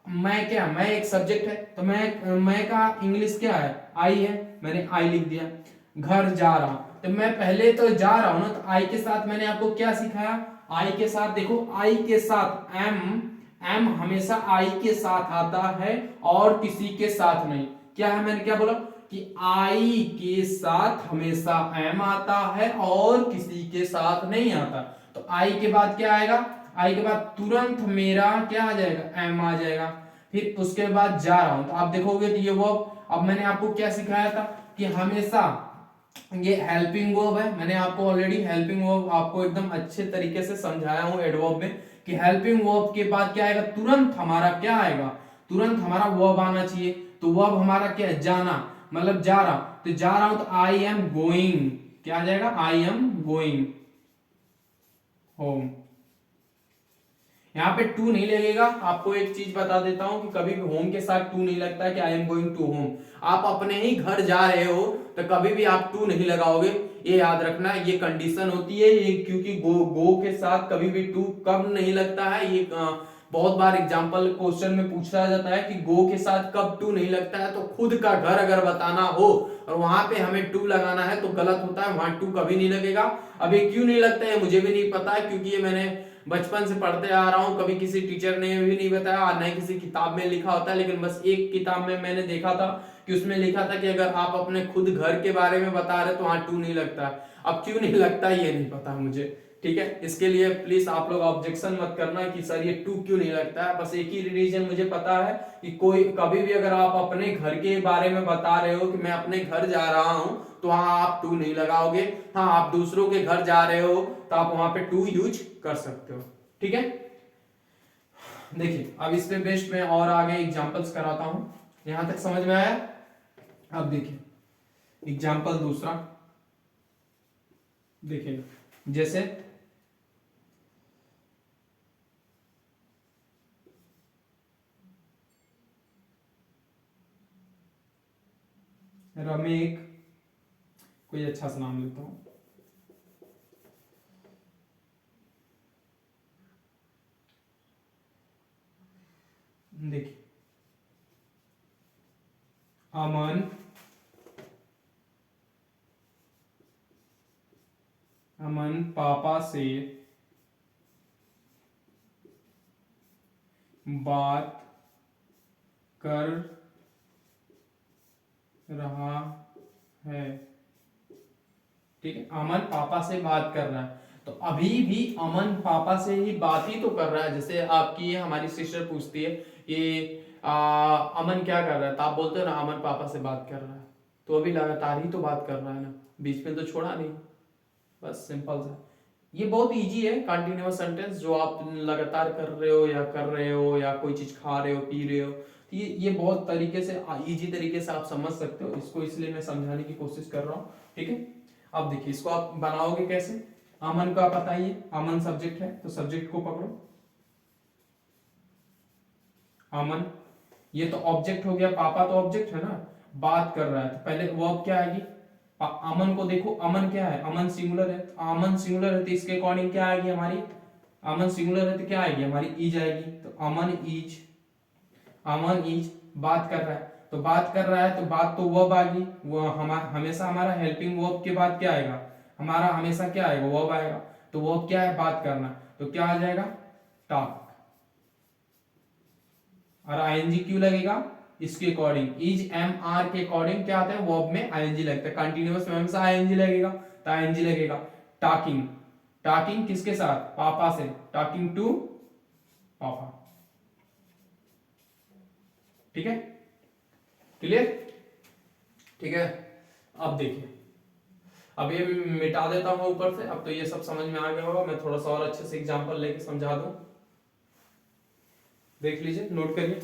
मैं क्या, मैं एक सब्जेक्ट है, तो मैं का इंग्लिश क्या है, आई है, मैंने आई लिख दिया। घर जा रहा, तो मैं पहले तो जा रहा हूं ना, तो आई के साथ मैंने आपको क्या सिखाया, आई के साथ देखो, आई के साथ एम हमेशा आई के साथ आता है और किसी के साथ नहीं। क्या है, मैंने क्या बोला कि आई के साथ हमेशा एम आता है और किसी के साथ नहीं आता। तो आई के बाद क्या आएगा, आई के बाद तुरंत मेरा क्या आ जाएगा, एम आ जाएगा। फिर उसके बाद जा रहा हूं, तो आप देखोगे तो ये वर्ब, अब मैंने आपको क्या सिखाया था कि हमेशा ये हेल्पिंग वर्ब है। मैंने आपको ऑलरेडी हेल्पिंग वर्ब आपको एकदम अच्छे तरीके से समझाया हूं एडवर्ब में, कि हेल्पिंग वर्ब के बाद क्या आएगा, तुरंत हमारा क्या आएगा, तुरंत हमारा वर्ब आना चाहिए। तो वर्ब हमारा क्या है, जाना, मतलब जा रहा, तो जा रहा हूं तो आई एम गोइंग, क्या आ जाएगा, आई एम गोइंग होम। यहाँ पे टू नहीं लगेगा। आपको एक चीज बता देता हूं कि कभी भी होम के साथ टू नहीं लगता है कि I am going to home. आप अपने ही घर जा रहे हो तो कभी भी आप टू नहीं लगाओगे, ये याद रखना, ये कंडीशन होती है ये, क्योंकि गो के साथ कभी भी टू कब नहीं लगता है। ये बहुत बार एग्जाम्पल क्वेश्चन में पूछा जाता है कि गो के साथ कब टू नहीं लगता है। तो खुद का घर अगर बताना हो और वहां पे हमें टू लगाना है तो गलत होता है, वहां टू कभी नहीं लगेगा। अब ये क्यों नहीं लगता है मुझे भी नहीं पता है, क्योंकि ये मैंने बचपन से पढ़ते आ रहा हूं, कभी किसी टीचर ने भी नहीं बताया और न किसी किताब में लिखा होता है। लेकिन बस एक किताब में मैंने देखा था कि उसमें लिखा था कि अगर आप अपने खुद घर के बारे में बता रहे तो वहां टू नहीं लगता। अब क्यों नहीं लगता ये नहीं पता मुझे, ठीक है। इसके लिए प्लीज आप लोग ऑब्जेक्शन मत करना कि सर ये टू क्यों नहीं लगता है। बस एक ही रीजन मुझे पता है कि कोई कभी भी अगर आप अपने घर के बारे में बता रहे हो कि मैं अपने घर जा रहा हूं, तो वहां आप टू नहीं लगाओगे। हाँ, आप दूसरों के घर जा रहे हो तो आप वहां पे टू यूज कर सकते हो, ठीक है। देखिए अब इस पे बेस्ड मैं और आगे एग्जांपल्स कराता हूं। यहां तक समझ में आया? अब देखिए एग्जांपल दूसरा, देखिए जैसे रमेक, कोई अच्छा सा नाम लेता हूं, देखिए अमन पापा से बात कर रहा है, ठीक है। अमन पापा से बात कर रहा है, तो अभी भी अमन पापा से ही बात ही तो कर रहा है। जैसे आपकी हमारी सिस्टर पूछती है कि अमन क्या कर रहा है, तो आप बोलते हो ना अमन पापा से बात कर रहा है, तो अभी लगातार ही तो बात कर रहा है ना, बीच में तो छोड़ा नहीं। बस सिंपल सा, ये बहुत इजी है कंटिन्यूअस सेंटेंस, जो आप लगातार कर रहे हो या कोई चीज खा रहे हो पी रहे हो, तो ये बहुत तरीके से इजी तरीके से आप समझ सकते हो इसको, इसलिए मैं समझाने की कोशिश कर रहा हूँ, ठीक है। अब देखिए इसको आप बनाओगे कैसे। अमन का पता ही है, अमन सब्जेक्ट है तो सब्जेक्ट को पकड़ो, अमन, ये तो ऑब्जेक्ट हो गया, पापा तो ऑब्जेक्ट है ना, बात कर रहा है तो पहले वर्ब क्या आएगी, अमन को देखो, अमन क्या है, अमन सिंगुलर है, तो अमन सिंगुलर है तो इसके अकॉर्डिंग क्या आएगी हमारी, अमन सिंगुलर है तो क्या आएगी हमारी, ईज आएगी। तो अमन इज बात कर रहा है, तो बात कर रहा है तो बात तो वर्ब आ गई, वो हमेशा हमारा हेल्पिंग वर्ब के बाद क्या आएगा, हमारा हमेशा क्या आएगा, वर्ब आएगा। तो वर्ब क्या है, बात करना, तो क्या आ जाएगा, टॉक। और आईएनजी क्यों लगेगा, इसके अकॉर्डिंग, इज एम आर के अकॉर्डिंग क्या आता है, वर्ब में आईएनजी लगता है, कंटीन्यूअस में हमेशा आईएनजी लगेगा, तो आईएनजी लगेगा। टॉकिंग, टॉकिंग किसके साथ, पापा से, टॉकिंग टू पापा, ठीक है, क्लियर, ठीक है। अब देखिए, अब ये मिटा देता हूं ऊपर से, अब तो ये सब समझ में आ गया होगा। मैं थोड़ा सा और अच्छे से एग्जांपल लेके समझा दूं, देख लीजिए, नोट करिए।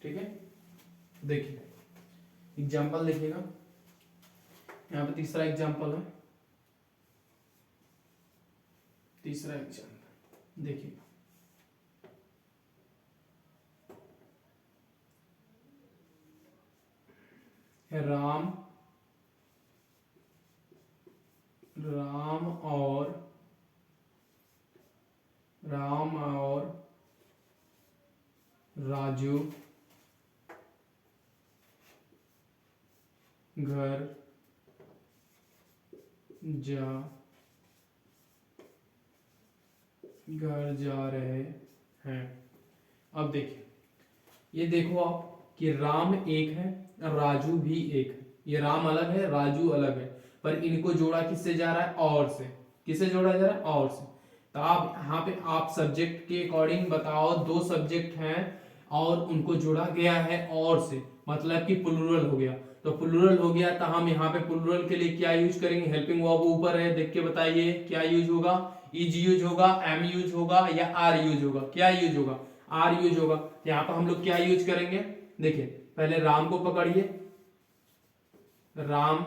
ठीक है, देखिए एग्जाम्पल देखिएगा, यहाँ पे तीसरा एग्जाम्पल है, तीसरा एग्जाम्पल देखिए, राम राम और राजू घर जा रहे हैं। अब देखिए, ये देखो आप कि राम एक है, राजू भी एक है, ये राम अलग है, राजू अलग है, पर इनको जोड़ा किससे जा रहा है? और से। किससे जोड़ा जा रहा है? और से। तो आप यहाँ पे आप सब्जेक्ट के अकॉर्डिंग बताओ, दो सब्जेक्ट हैं और उनको जोड़ा गया है और से, मतलब कि प्लूरल हो गया। तो प्लूरल हो गया तो हम यहाँ पे प्लूरल के लिए क्या यूज करेंगे? हेल्पिंग वर्ब ऊपर है, देख के बताइए क्या यूज होगा? इज यूज होगा, एम यूज होगा या आर यूज होगा? क्या यूज होगा? आर यूज होगा। यहाँ पर हम लोग क्या यूज करेंगे? देखिए पहले राम को पकड़िए, राम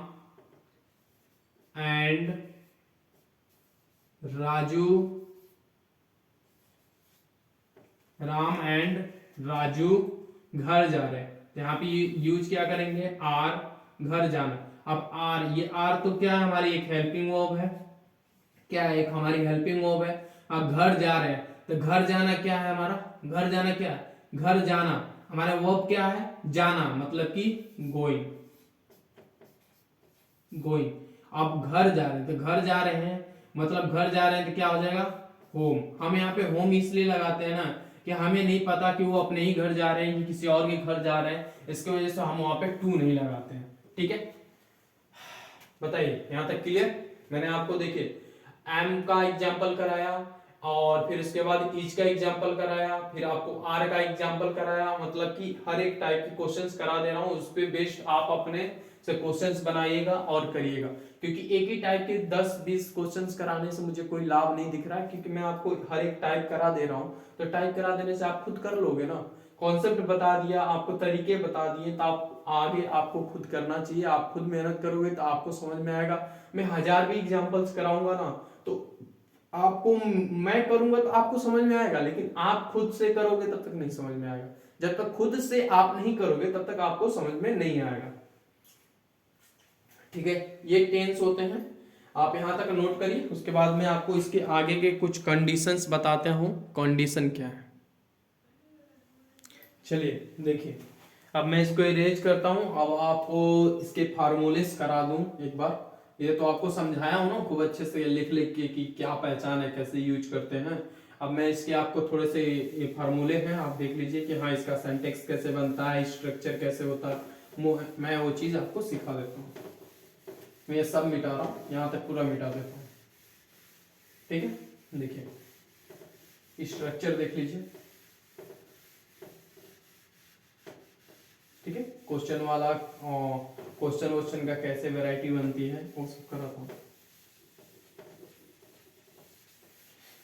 एंड राजू, राम एंड राजू घर जा रहे हैं, यहाँ पे यूज क्या करेंगे? आर, घर जाना। अब आर, ये आर तो क्या है? हमारी एक हेल्पिंग वर्ब है, क्या है? एक हमारी हेल्पिंग वर्ब है। अब घर जा रहे हैं तो घर जाना क्या है हमारा? घर जाना क्या है? घर जाना हमारा वर्ब क्या है? जाना, मतलब कि गोइंग, गोइंग। अब घर जा रहे हैं तो घर जा रहे हैं मतलब घर जा रहे हैं तो क्या हो जाएगा? होम। हम यहाँ पे होम इसलिए लगाते हैं ना कि हमें नहीं पता कि वो अपने ही घर जा रहे हैं कि किसी और के घर जा रहे हैं, इसकी वजह से हम वहां पे टू नहीं लगाते हैं। ठीक है, बताइए यहां तक क्लियर? मैंने आपको देखिए एम का एग्जाम्पल कराया और फिर इसके बाद ईच का एग्जाम्पल कराया, फिर आपको आर का एग्जाम्पल कराया, मतलब कि हर एक टाइप के क्वेश्चंस करा दे रहा हूं, उस पे बेस्ड आप अपने से क्वेश्चंस बनाइएगा और करिएगा, क्योंकि एक ही टाइप के 10-20 क्वेश्चंस कराने से मुझे कोई लाभ नहीं दिख रहा है, क्योंकि मैं आपको हर एक टाइप करा दे रहा हूं, तो टाइप करा देने से आप खुद कर लोगे ना। कॉन्सेप्ट बता दिया आपको, तरीके बता दिए, तो आप आगे आपको खुद करना चाहिए, आप खुद मेहनत करोगे तो आपको समझ में आएगा। मैं 1000 भी एग्जांपल्स कराऊंगा ना तो आपको, मैं करूंगा तो आपको समझ में आएगा, लेकिन आप खुद से करोगे तब तक नहीं समझ में आएगा। जब तक खुद से आप नहीं करोगे तब तक आपको समझ में नहीं आएगा। ठीक है, ये टेंस होते हैं, आप यहां तक नोट करिए, उसके बाद मैं आपको इसके आगे के कुछ कंडीशंस बताते हूं। कंडीशन क्या है, चलिए देखिए, अब मैं इसको इरेज करता हूं, अब आपको इसके फार्मूलेस करा दूं एक बार। ये तो आपको समझाया हूं ना खूब अच्छे से लिख लिख के कि क्या पहचान है, कैसे यूज करते हैं। अब मैं इसके आपको थोड़े से ये फार्मूले हैं, आप देख लीजिए कि हाँ इसका सिंटेक्स कैसे बनता है, स्ट्रक्चर कैसे होता है, मैं वो चीज आपको सिखा देता हूँ। मैं ये सब मिटा रहा हूँ, यहाँ तक पूरा मिटा देता हूँ। ठीक है, देखिए स्ट्रक्चर देख लीजिए। ठीक है, क्वेश्चन वाला, क्वेश्चन का कैसे वैरायटी बनती है वो सब कराता हूँ।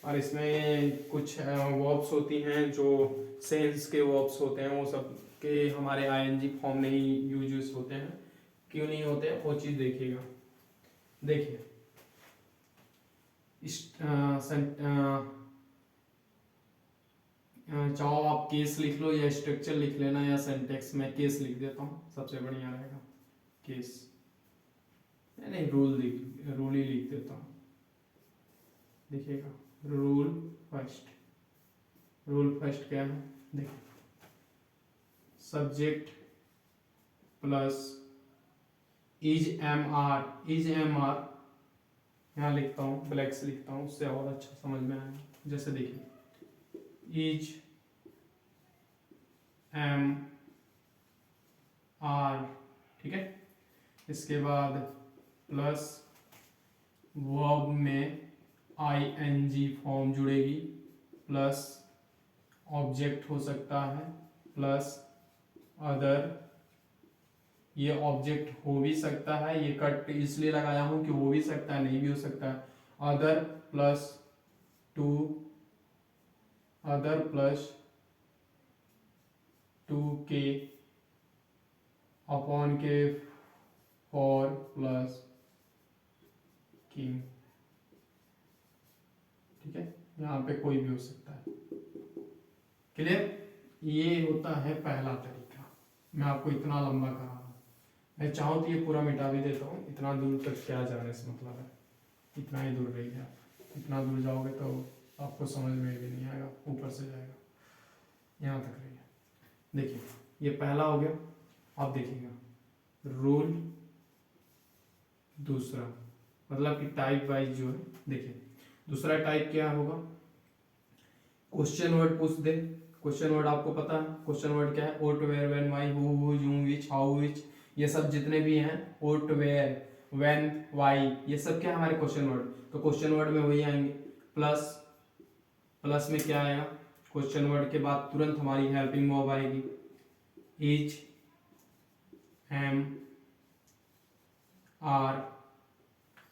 और इसमें कुछ वर्ब्स होती हैं जो सेंस के वर्ब्स होते हैं, वो सब के हमारे आईएनजी फॉर्म में ही यूज होते हैं। क्यों नहीं होते वो चीज देखिएगा। देखिए चाहो आप केस लिख लो या स्ट्रक्चर लिख लेना या सिंटेक्स, में केस लिख देता हूँ, सबसे बढ़िया रहेगा केस। नहीं, रूल ही लिख देता हूँ। देखिएगा, रूल फर्स्ट क्या है? देखिए subject plus is am are, यहाँ लिखता हूँ, ब्लैक से लिखता हूँ, उससे और अच्छा समझ में आएगा। जैसे देखिए इज एम आर, ठीक है, इसके बाद प्लस वर्ब में आईएनजी फॉर्म जुड़ेगी, प्लस ऑब्जेक्ट हो सकता है, प्लस अदर, ये ऑब्जेक्ट हो भी सकता है, ये कट इसलिए लगाया हूं कि हो भी सकता है, नहीं भी हो सकता है। Other plus two, other plus 2k upon के 4 प्लस किंग। ठीक है, यहाँ पे कोई भी हो सकता है। क्लियर? ये होता है पहला तरीका। मैं आपको इतना लंबा करा रहा हूँ, मैं चाहूँ तो ये पूरा मिटा भी देता हूँ। इतना दूर तक क्या जाने से मतलब है, इतना ही दूर रही है। इतना दूर जाओगे तो आपको समझ में भी नहीं आएगा, ऊपर से जाएगा। यहाँ तक रही है। देखिए ये पहला हो गया। अब देखिएगा रूल दूसरा, मतलब कि टाइप वाइज जो है। देखिए दूसरा टाइप क्या होगा, क्वेश्चन वर्ड पूछ दे। क्वेश्चन वर्ड आपको पता है क्वेश्चन वर्ड क्या है, what where when why who whose whom which how which, ये सब जितने भी हैं ओट वेयर व्हेन व्हाई, ये सब क्या है हमारे क्वेश्चन वर्ड। तो क्वेश्चन वर्ड में वही आएंगे। प्लस, प्लस में क्या आएगा, क्वेश्चन वर्ड के बाद तुरंत हमारी हेल्पिंग वर्ब आएगी, इज एम आर।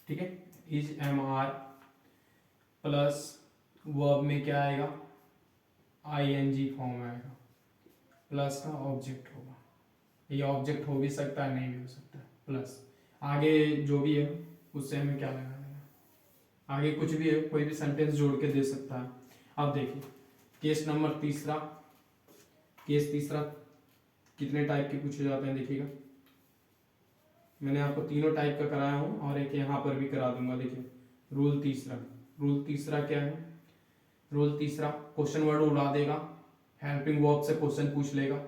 ठीक है, is am are plus verb में क्या आएगा, आईएनजी फॉर्म आएगा, प्लस का ऑब्जेक्ट होगा। ये ऑब्जेक्ट हो भी सकता है, नहीं भी हो सकता है। प्लस आगे जो भी है उससे हमें क्या लगा देना, आगे कुछ भी है, कोई भी सेंटेंस जोड़ के दे सकता है। अब देखिए केस नंबर तीसरा, केस तीसरा कितने टाइप के पूछे जाते हैं देखिएगा। मैंने आपको तीनों टाइप का कराया हूँ और एक यहाँ पर भी करा दूंगा। देखिए रूल तीसरा, रूल तीसरा क्या है, रूल तीसरा क्वेश्चन वर्ड उड़ा देगा, हेल्पिंग वर्ब से क्वेश्चन पूछ लेगा।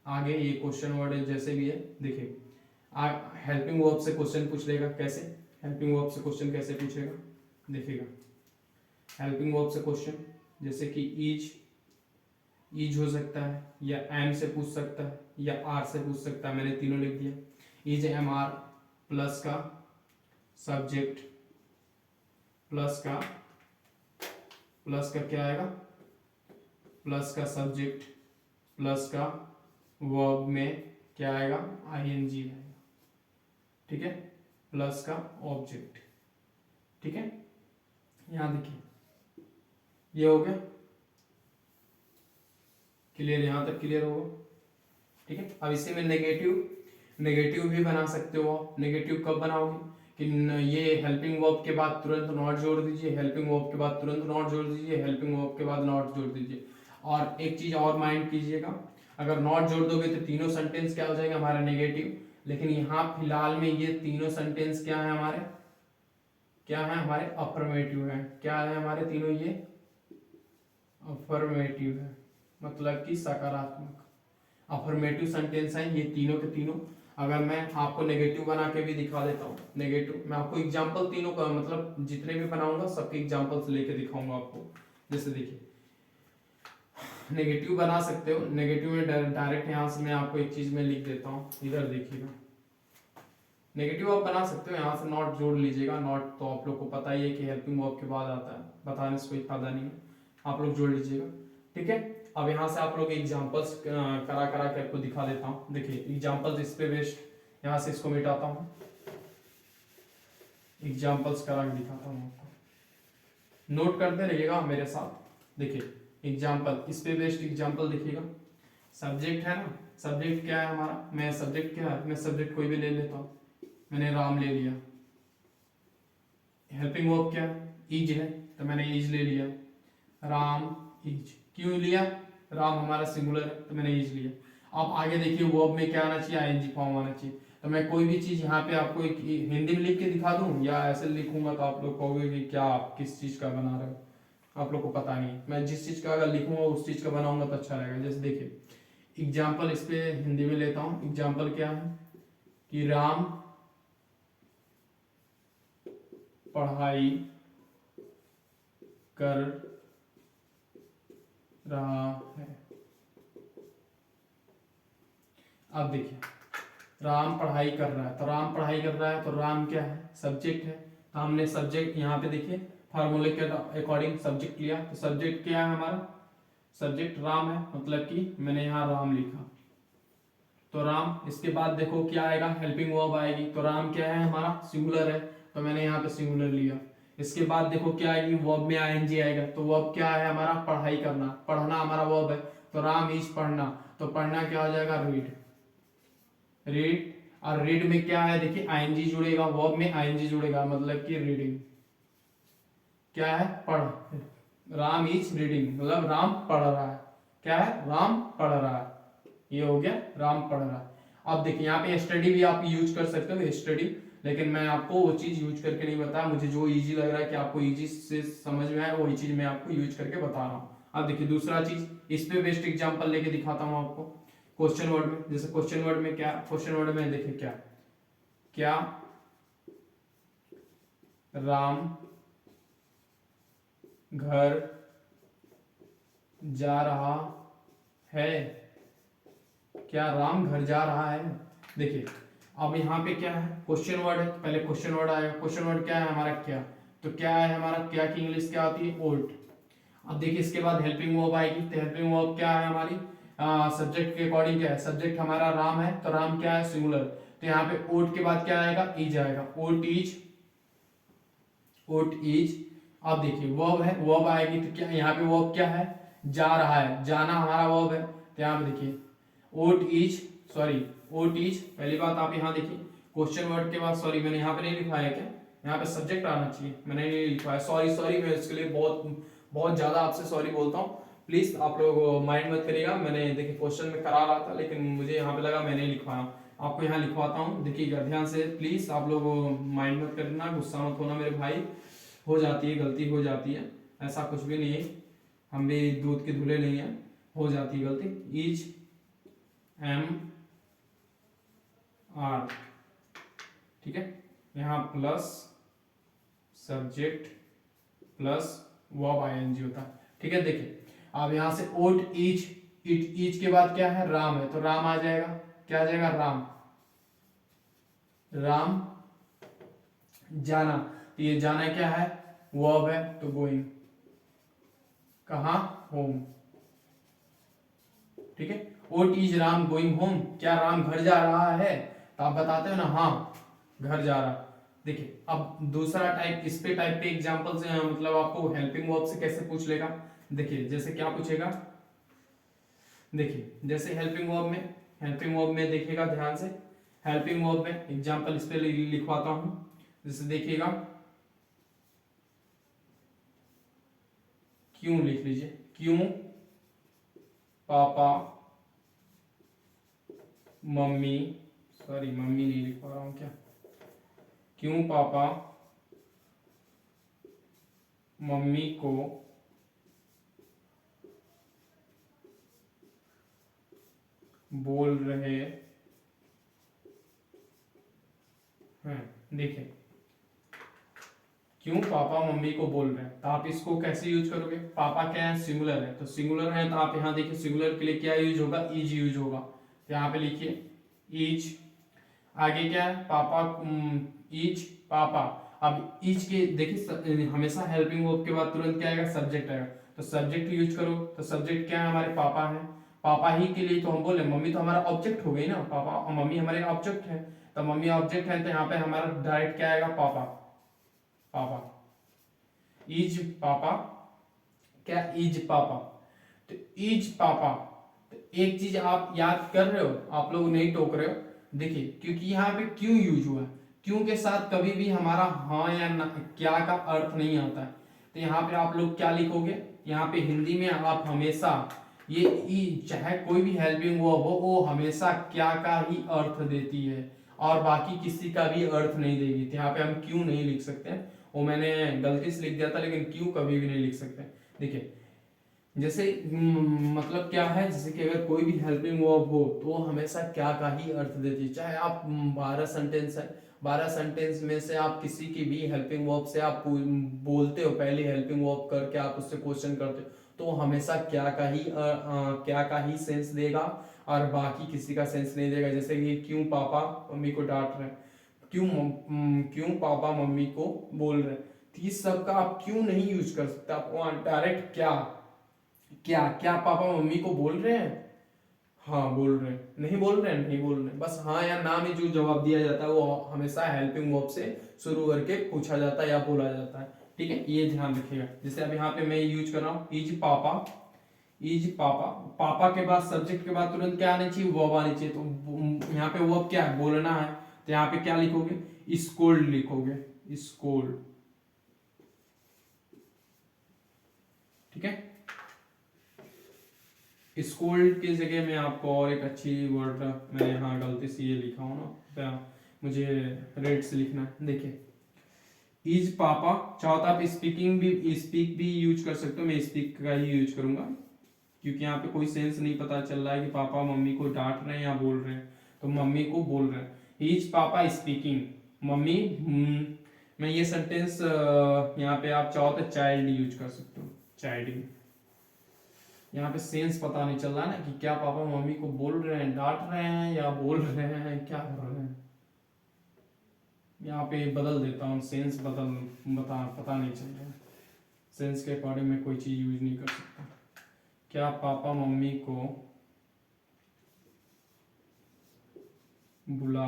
आगे ये क्वेश्चन वर्ड जैसे भी है, देखिए हेल्पिंग वर्ब से क्वेश्चन पूछ लेगा। कैसे हेल्पिंग वर्ब से क्वेश्चन कैसे पूछेगा, देखिएगा हेल्पिंग वर्ब से क्वेश्चन जैसे कि इज, इज हो सकता है, या एम से पूछ सकता है, या आर से पूछ सकता है। मैंने तीनों लिख दिया। इज एम आर प्लस का सब्जेक्ट, प्लस का क्या आएगा, प्लस का सब्जेक्ट, प्लस का वर्ब में क्या आएगा, आईएनजी आएगा। ठीक है, प्लस का ऑब्जेक्ट। ठीक है, यहां देखिए ये हो गया क्लियर, यहां तक क्लियर होगा। ठीक है, अब इसी में नेगेटिव, नेगेटिव भी बना सकते हो आप। नेगेटिव कब बनाओगे कि ये हेल्पिंग वर्ब के बाद तुरंत नॉट जोड़ दीजिए, हेल्पिंग वर्ब के बाद तुरंत नॉट जोड़ दीजिए, हेल्पिंग वर्ब के बाद नॉट जोड़ दीजिए। और एक चीज और माइंड कीजिएगा, अगर नॉट जोड़ दोगे तो तीनों सेंटेंस क्या हो जाएगा हमारा नेगेटिव। लेकिन यहाँ फिलहाल में ये तीनों सेंटेंस क्या है हमारे, क्या है हमारे अफर्मेटिव है। क्या है हमारे तीनों, ये अफर्मेटिव है, मतलब कि सकारात्मक अफर्मेटिव सेंटेंस है ये तीनों के तीनों। अगर मैं आपको नेगेटिव बना के भी दिखा देता हूँ, नेगेटिव मैं आपको एग्जांपल तीनों का, मतलब जितने भी बनाऊंगा सबके एग्जांपल्स लेके दिखाऊंगा आपको। जैसे देखिए नेगेटिव बना सकते हो, नेगेटिव में डायरेक्ट यहाँ से मैं आपको एक चीज में लिख देता हूँ, इधर देखिएगा। नेगेटिव आप बना सकते हो, यहाँ से नॉट जोड़ लीजिएगा। नॉट तो आप लोग को पता ही है कि हेल्पिंग वर्ब के बाद आता है, बताने से कोई फायदा नहीं है, आप लोग जोड़ लीजिएगा। ठीक है, अब यहाँ से आप लोग एग्जांपल्स करा करा के आपको दिखा देता हूँ। देखिए एग्जांपल्स इस पे बेस्ड, यहाँ से इसको मिटाता हूँ, एग्जांपल्स करा के दिखाता हूँ आपको, नोट करते रहिएगा मेरे साथ। देखिए एग्जांपल इस पे बेस्ड एग्जांपल देखिएगा। सब्जेक्ट है ना, सब्जेक्ट क्या है हमारा, मैं सब्जेक्ट क्या है, मैं सब्जेक्ट कोई भी ले लेता हूँ। मैंने राम ले लिया। हेल्पिंग वर्ब क्या है, इज है, तो मैंने इज ले लिया। राम इज, क्यों लिया, राम हमारा सिंगुलर है तो मैंने इज लिया। अब आगे देखिए वर्ब में क्या आना चाहिए, आईएनजी फॉर्म आना चाहिए। तो मैं कोई भी चीज यहाँ पे आपको एक हिंदी में लिख के दिखा दूं या ऐसे लिखूंगा तो आप लोग कहोगे कि क्या आप किस चीज का बना रहे हो, आप लोग को पता नहीं। मैं जिस चीज का अगर लिखूंगा उस चीज का बनाऊंगा तो अच्छा रहेगा। जैसे देखिए एग्जाम्पल इस पे हिंदी में लेता हूँ। एग्जाम्पल क्या है कि राम पढ़ाई कर रहा है। अब देखिए राम पढ़ाई कर रहा है, तो राम पढ़ाई कर रहा है तो राम क्या है, सब्जेक्ट है। तो हमने सब्जेक्ट यहाँ पे देखिए फार्मूले के अकॉर्डिंग सब्जेक्ट लिया, तो सब्जेक्ट क्या है हमारा, सब्जेक्ट राम है, मतलब कि मैंने यहाँ राम लिखा तो राम। इसके बाद देखो क्या आएगा, हेल्पिंग वर्ब आएगी। तो राम क्या है हमारा, सिंगुलर है, तो मैंने यहाँ पे सिंगुलर लिया। इसके बाद देखो क्या आएगी, वर्ब में आईएनजी आएगा। तो वर्ब क्या है हमारा, पढ़ाई करना, पढ़ना हमारा वर्ब है, तो राम इज पढ़ना। तो पढ़ना क्या हो जाएगा, रीड। रीड, और रीड में क्या है, देखिए आईएनजी जुड़ेगा, वर्ब में आईएनजी जुड़ेगा, मतलब कि रीडिंग क्या है, पढ़। राम इज रीडिंग, मतलब राम पढ़ रहा है। क्या है, राम पढ़ रहा है। ये हो गया, राम पढ़ रहा है। अब देखिए यहाँ पे स्टडी भी आप यूज कर सकते हो, स्टडी, लेकिन मैं आपको वो चीज यूज करके नहीं बताया, मुझे जो इजी लग रहा है कि आपको इजी से समझ में आए वही चीज मैं आपको यूज करके बता रहा हूँ। अब देखिए दूसरा चीज, इस पे बेस्ट एग्जांपल लेके दिखाता हूँ आपको। क्वेश्चन वर्ड में, जैसे क्वेश्चन वर्ड में क्या, क्वेश्चन वर्ड में देखिए क्या, क्या राम घर जा रहा है, क्या राम घर जा रहा है। देखिए अब यहाँ पे क्या है, क्वेश्चन वर्ड है, पहले क्वेश्चन वर्ड आएगा। क्वेश्चन वर्ड क्या है हमारा, क्या, तो क्या है हमारा, क्या की इंग्लिश क्या होती है, ओल्ड। अब देखिए इसके बाद हेल्पिंग वर्ब आएगी, तो हेल्पिंग वर्ब क्या है हमारी, सब्जेक्ट के अकॉर्डिंग क्या है, सब्जेक्ट हमारा राम है, तो राम क्या है, सिंगुलर, तो यहाँ पे ओट के बाद क्या आएगा, इज आएगा, ओट इज, ओट इज। अब देखिए वर्ब है, वर्ब आएगी, तो क्या यहाँ पे वर्ब क्या है, जा रहा है, जाना हमारा वर्ब है, तो यहाँ पे देखिए ओट इज, सॉरी ओट इज, पहली बात आप यहाँ देखिए क्वेश्चन वर्ड के बाद, सॉरी मैंने यहाँ पे नहीं लिखा है, क्या यहाँ पे सब्जेक्ट आना चाहिए, मैंने नहीं लिखा है, सॉरी सॉरी, मैं इसके लिए बहुत बहुत ज्यादा आपसे सॉरी बोलता हूँ, प्लीज आप लोग माइंड मत करिएगा। मैंने देखिए क्वेश्चन में करा रहा था, लेकिन मुझे यहाँ पे लगा मैंने लिखवाया, आपको यहाँ लिखवाता हूँ, देखिएगा ध्यान से प्लीज, आप लोग माइंड मत करना, गुस्सा मत होना मेरे भाई, हो जाती है, गलती हो जाती है, ऐसा कुछ भी नहीं है, हम भी दूध के धुले नहीं है, हो जाती है गलती। इज एम आर, ठीक है, यहाँ plus subject plus verb I N G होता है, ठीक है। देखिए अब यहाँ से ओट इज, इट इज के बाद क्या है, राम है, तो राम आ जाएगा, क्या आ जाएगा, राम, राम जाना, तो ये जाना क्या है, वर्ब है, तो गोइंग, कहा, होम, ठीक है। ओट इज राम गोइंग होम, क्या राम घर जा रहा है, तो आप बताते हो ना हाँ घर जा रहा। देखिए अब दूसरा टाइप, इस पे टाइप पे एग्जांपल से मतलब आपको हेल्पिंग वर्ब से कैसे पूछ लेगा, देखिए जैसे क्या पूछेगा, देखिए जैसे हेल्पिंग वर्ब में देखिएगा ध्यान से, हेल्पिंग वर्ब में एग्जांपल इस पे लिखवाता हूं, जैसे देखिएगा, क्यों लिख लीजिए, क्यों पापा मम्मी, सॉरी मम्मी नहीं लिख पा रहा हूं, क्या, क्यों पापा मम्मी को बोल रहे हैं। देखिए क्यों पापा मम्मी को बोल रहे हैं, तो आप इसको कैसे यूज करोगे, पापा क्या है, सिंगुलर है, तो सिंगुलर है, तो आप यहाँ देखिए सिंगुलर के लिए क्या यूज होगा, इज यूज होगा, तो यहाँ पे लिखिए इज, आगे क्या है, पापा, इज पापा। अब इज के देखिए हमेशा हेल्पिंग वर्ब के बाद तुरंत क्या आएगा, सब्जेक्ट आएगा, तो सब्जेक्ट यूज करो, तो सब्जेक्ट क्या है हमारे, पापा है, पापा ही के लिए तो हम बोले, मम्मी तो हमारा ऑब्जेक्ट हो गई ना, पापा और मम्मी हमारे ऑब्जेक्ट है, तो मम्मी ऑब्जेक्ट है, तो यहाँ पे हमारा डायरेक्ट क्या आएगा, पापा, पापा, इज पापा, क्या इज पापा, तो इज पापा, तो एक चीज आप याद कर रहे हो, आप लोग नहीं टोक रहे हो, देखिए क्योंकि यहाँ पे क्यों यूज हुआ है, क्यों के साथ कभी भी हमारा हाँ या ना, क्या का अर्थ नहीं आता है, तो यहाँ पे आप लोग क्या लिखोगे, यहाँ पे हिंदी में आप हमेशा ये चाहे कोई भी हेल्पिंग वर्ब हो वो हमेशा क्या का ही अर्थ देती है और बाकी किसी का भी अर्थ नहीं देगी, तो यहाँ पे हम क्यों नहीं लिख सकते हैं, वो मैंने गलती से लिख दिया था, लेकिन क्यों कभी भी नहीं लिख सकते। देखिए जैसे मतलब क्या है, जैसे कि अगर कोई भी हेल्पिंग वर्ब हो तो हमेशा क्या का ही अर्थ देती है, चाहे आप 12 सेंटेंस है, 12 सेंटेंस में से आप किसी की भी हेल्पिंग वर्ब से आप बोलते हो, पहले हेल्पिंग वर्ब करके आप उससे क्वेश्चन करते हो, तो हमेशा क्या का ही सेंस देगा और बाकी किसी का सेंस नहीं देगा। जैसे कि क्यों पापा मम्मी को डांट रहे हैं, क्यों पापा मम्मी को बोल रहे हैं, तो इस सब का आप क्यों नहीं यूज कर सकते, आप वहां डायरेक्ट क्या, क्या क्या पापा मम्मी को बोल रहे हैं, हाँ बोल रहे हैं, नहीं बोल रहे हैं, नहीं बोल रहे हैं, बस हाँ या ना में जो जवाब दिया जाता है वो हमेशा हेल्पिंग वर्ब से शुरू करके पूछा जाता है या बोला जाता है, ठीक है, ये ध्यान रखिएगा। जैसे अब यहाँ पे मैं यूज कर रहा हूँ इज पापा, इज पापा, पापा के बाद सब्जेक्ट के बाद तुरंत क्या आना चाहिए, वर्ब आनी चाहिए। तो यहाँ पे वर्ब क्या है, बोलना है, तो यहाँ पे क्या लिखोगे, स्कोल्ड लिखोगे, स्कोल्ड। ठीक है, स्कोल्ड की जगह में आपको और एक अच्छी वर्ड, मैं यहाँ गलती से ये लिखा हूँ ना, मुझे रेड से लिखना है। देखिए इज पापा, चाहो तो आप स्पीक भी यूज कर सकते हो, मैं स्पीक का ही यूज करूंगा क्योंकि यहाँ पे कोई सेंस नहीं पता चल रहा है कि पापा मम्मी को डांट रहे हैं या बोल रहे हैं, तो मम्मी को बोल रहे हैं। इज पापा स्पीकिंग, मम्मी मैं ये सेंटेंस यहाँ पे आप चाहो तो चाइल्ड यूज कर सकते हो, चाइल्ड। यहाँ पे सेंस पता नहीं चल रहा है ना कि क्या पापा मम्मी को बोल रहे हैं, डांट रहे हैं या बोल रहे हैं, क्या कर रहे हैं। यहाँ पे बदल देता हूँ, सेंस पता नहीं चल रहा है, सेंस के अकॉर्डिंग मैं कोई चीज यूज नहीं कर सकता। क्या पापा मम्मी को बुला,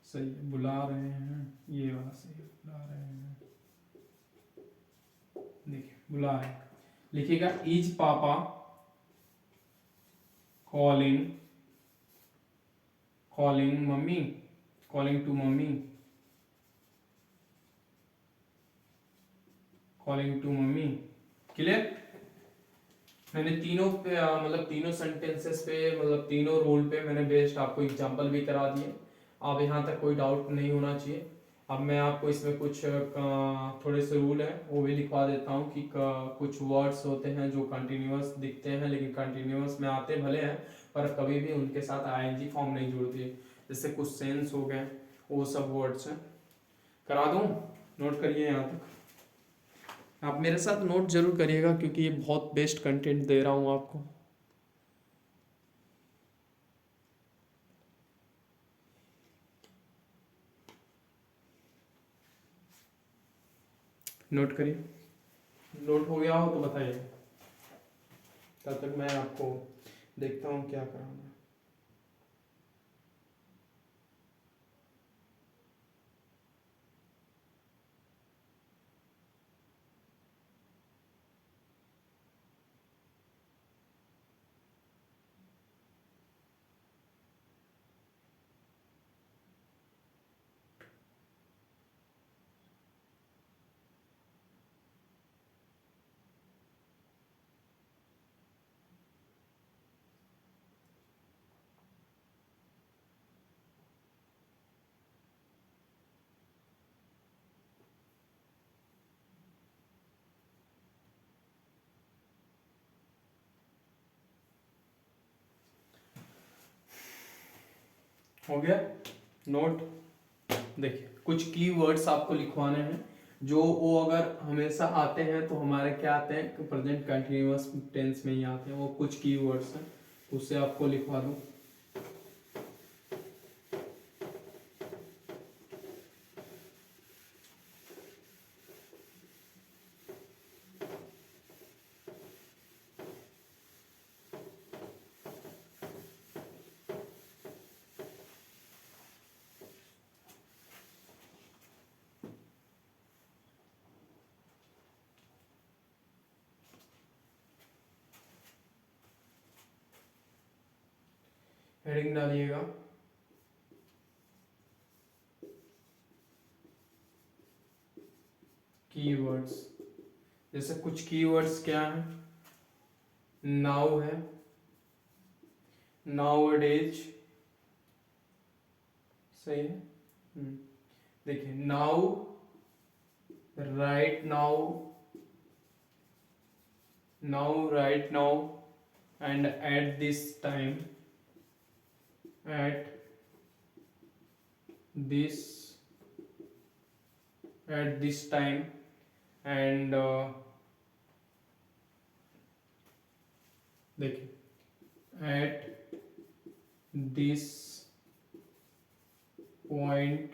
सही है, बुला रहे हैं, ये वाला सही है, बुला रहे हैं, देखिए बुला रहे हैं, लिखिएगा is papa calling, calling mummy, calling to mummy, calling to mummy. Clear, मैंने तीनों पे मतलब तीनों सेंटेंसेस पे, मतलब तीनों रूल पे मैंने बेस्ड आपको एग्जांपल भी करा दिए। अब यहाँ तक कोई डाउट नहीं होना चाहिए। अब मैं आपको इसमें कुछ थोड़े से रूल हैं वो भी लिखवा देता हूँ कि कुछ वर्ड्स होते हैं जो कंटिन्यूअस दिखते हैं लेकिन कंटिन्यूअस में आते भले हैं पर कभी भी उनके साथ आईएनजी फॉर्म नहीं जुड़ती है। जैसे कुछ सेंस हो गए, वो सब वर्ड्स हैं, करा दूँ, नोट करिए यहाँ तक। आप मेरे साथ नोट जरूर करिएगा क्योंकि ये बहुत बेस्ट कंटेंट दे रहा हूँ आपको। नोट करिए, नोट हो गया हो तो बताइए, तब तक मैं आपको देखता हूँ क्या कराना है। हो गया नोट। देखिए कुछ कीवर्ड्स आपको लिखवाने हैं जो वो अगर हमेशा आते हैं तो हमारे क्या आते हैं, प्रेजेंट कंटिन्यूअस टेंस में ही आते हैं। वो कुछ कीवर्ड्स हैं, उससे आपको लिखवा दूं। हेडिंग डालिएगा कीवर्ड्स। जैसे कुछ कीवर्ड्स क्या है, नाउ है, नाउअडेज, सही है। देखिए now, right now, now right now, and at this time, at this time, and देखिए at this point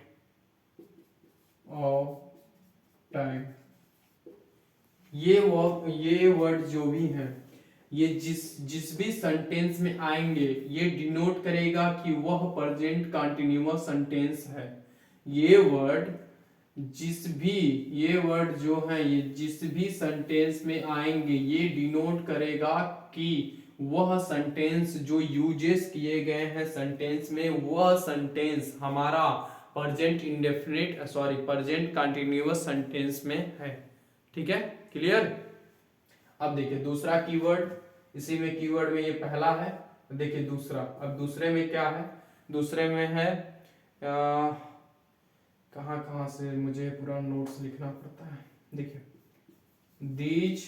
of time। ये वर्ड जो भी हैं ये जिस भी सेंटेंस में आएंगे ये डिनोट करेगा कि वह प्रेजेंट कंटिन्यूअस सेंटेंस है। ये वर्ड जिस भी ये वर्ड जो है ये जिस भी सेंटेंस में आएंगे ये डिनोट करेगा कि वह सेंटेंस जो यूजेस किए गए हैं सेंटेंस में वह सेंटेंस हमारा present indefinite sorry present continuous sentence में है। ठीक है, क्लियर। अब देखिए दूसरा कीवर्ड, इसी में कीवर्ड में ये पहला है, देखिए दूसरा। अब दूसरे में क्या है, दूसरे में है कहाँ कहाँ से मुझे पूरा नोट्स लिखना पड़ता है। देखिए these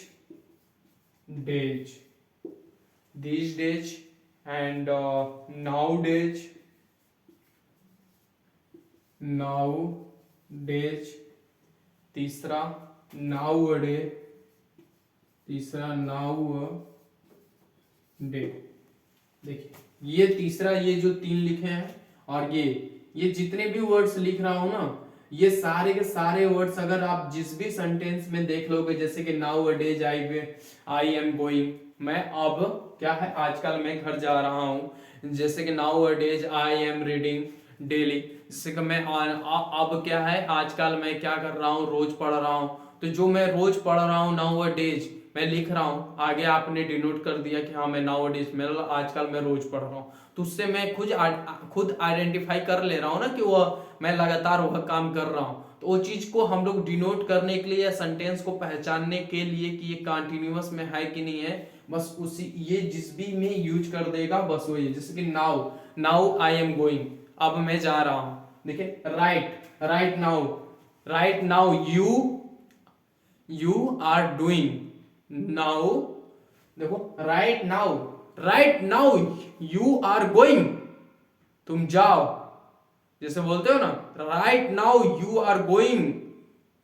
days and now days, तीसरा नाउ डे। देखिए ये तीसरा, ये जो तीन लिखे हैं और ये जितने भी वर्ड्स लिख रहा हूं ना, ये सारे के सारे वर्ड्स अगर आप जिस भी सेंटेंस में देख लोगे, जैसे कि now a days I am going, मैं अब क्या है आजकल मैं घर जा रहा हूं, जैसे कि now a days I am reading daily, जैसे कि मैं अब क्या है आजकल मैं क्या कर रहा हूं, रोज पढ़ रहा हूं। तो जो मैं रोज पढ़ रहा हूं नाउ अ डेज मैं लिख रहा हूं, आगे आपने डिनोट कर दिया कि हाँ मैं नाउ अ डेज मैं आजकल मैं रोज पढ़ रहा हूं, तो उससे मैं खुद आइडेंटिफाई कर ले रहा हूं ना कि वह मैं लगातार वह काम कर रहा हूं। तो वो चीज को हम लोग डिनोट करने के लिए या सेंटेंस को पहचानने के लिए कि ये कंटिन्यूअस में है कि नहीं है, बस उसी ये जिस भी में यूज कर देगा बस वही, जैसे कि नाउ आई एम गोइंग, अब मैं जा रहा हूं। देखिए right now you are doing, now देखो right now you are going, तुम जाओ, जैसे बोलते हो ना right now you are going,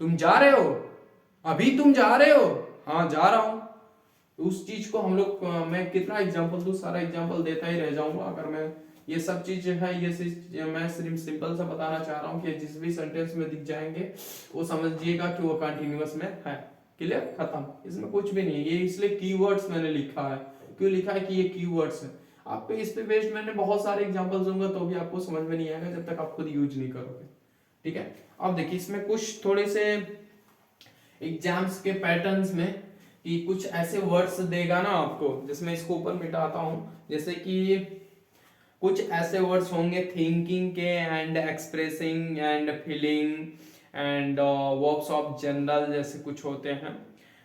तुम जा रहे हो, अभी तुम जा रहे हो, हाँ जा रहा हूं। उस चीज को हम लोग मैं कितना एग्जांपल दूं, सारा एग्जांपल देता ही रह जाऊंगा अगर मैं ये सब चीज है, ये मैं सिर्फ सिंपल सा बताना चाह रहा हूं कि जिस भी सेंटेंस में दिख जाएंगे वो समझिएगा कि वो कंटिन्यूअस में है। क्लियर, खत्म, इसमें कुछ भी नहीं है। ये इसलिए कीवर्ड्स मैंने लिखा है, क्यों लिखा है कि ये कीवर्ड्स है। आप पे इस पे बेस्ड मैंने बहुत सारे एग्जांपल्स दूंगा तो भी आपको समझ में नहीं आएगा जब तक आप खुद यूज नहीं करोगे। ठीक है, अब देखिए इसमें कुछ थोड़े से एग्जाम्स के पैटर्न्स में कि कुछ ऐसे वर्ड्स देगा ना आपको, जिसमें इसको ऊपर मिटाता हूं, जैसे कि कुछ ऐसे वर्ड्स होंगे थिंकिंग के and expressing and feeling and verbs of general जैसे कुछ होते हैं।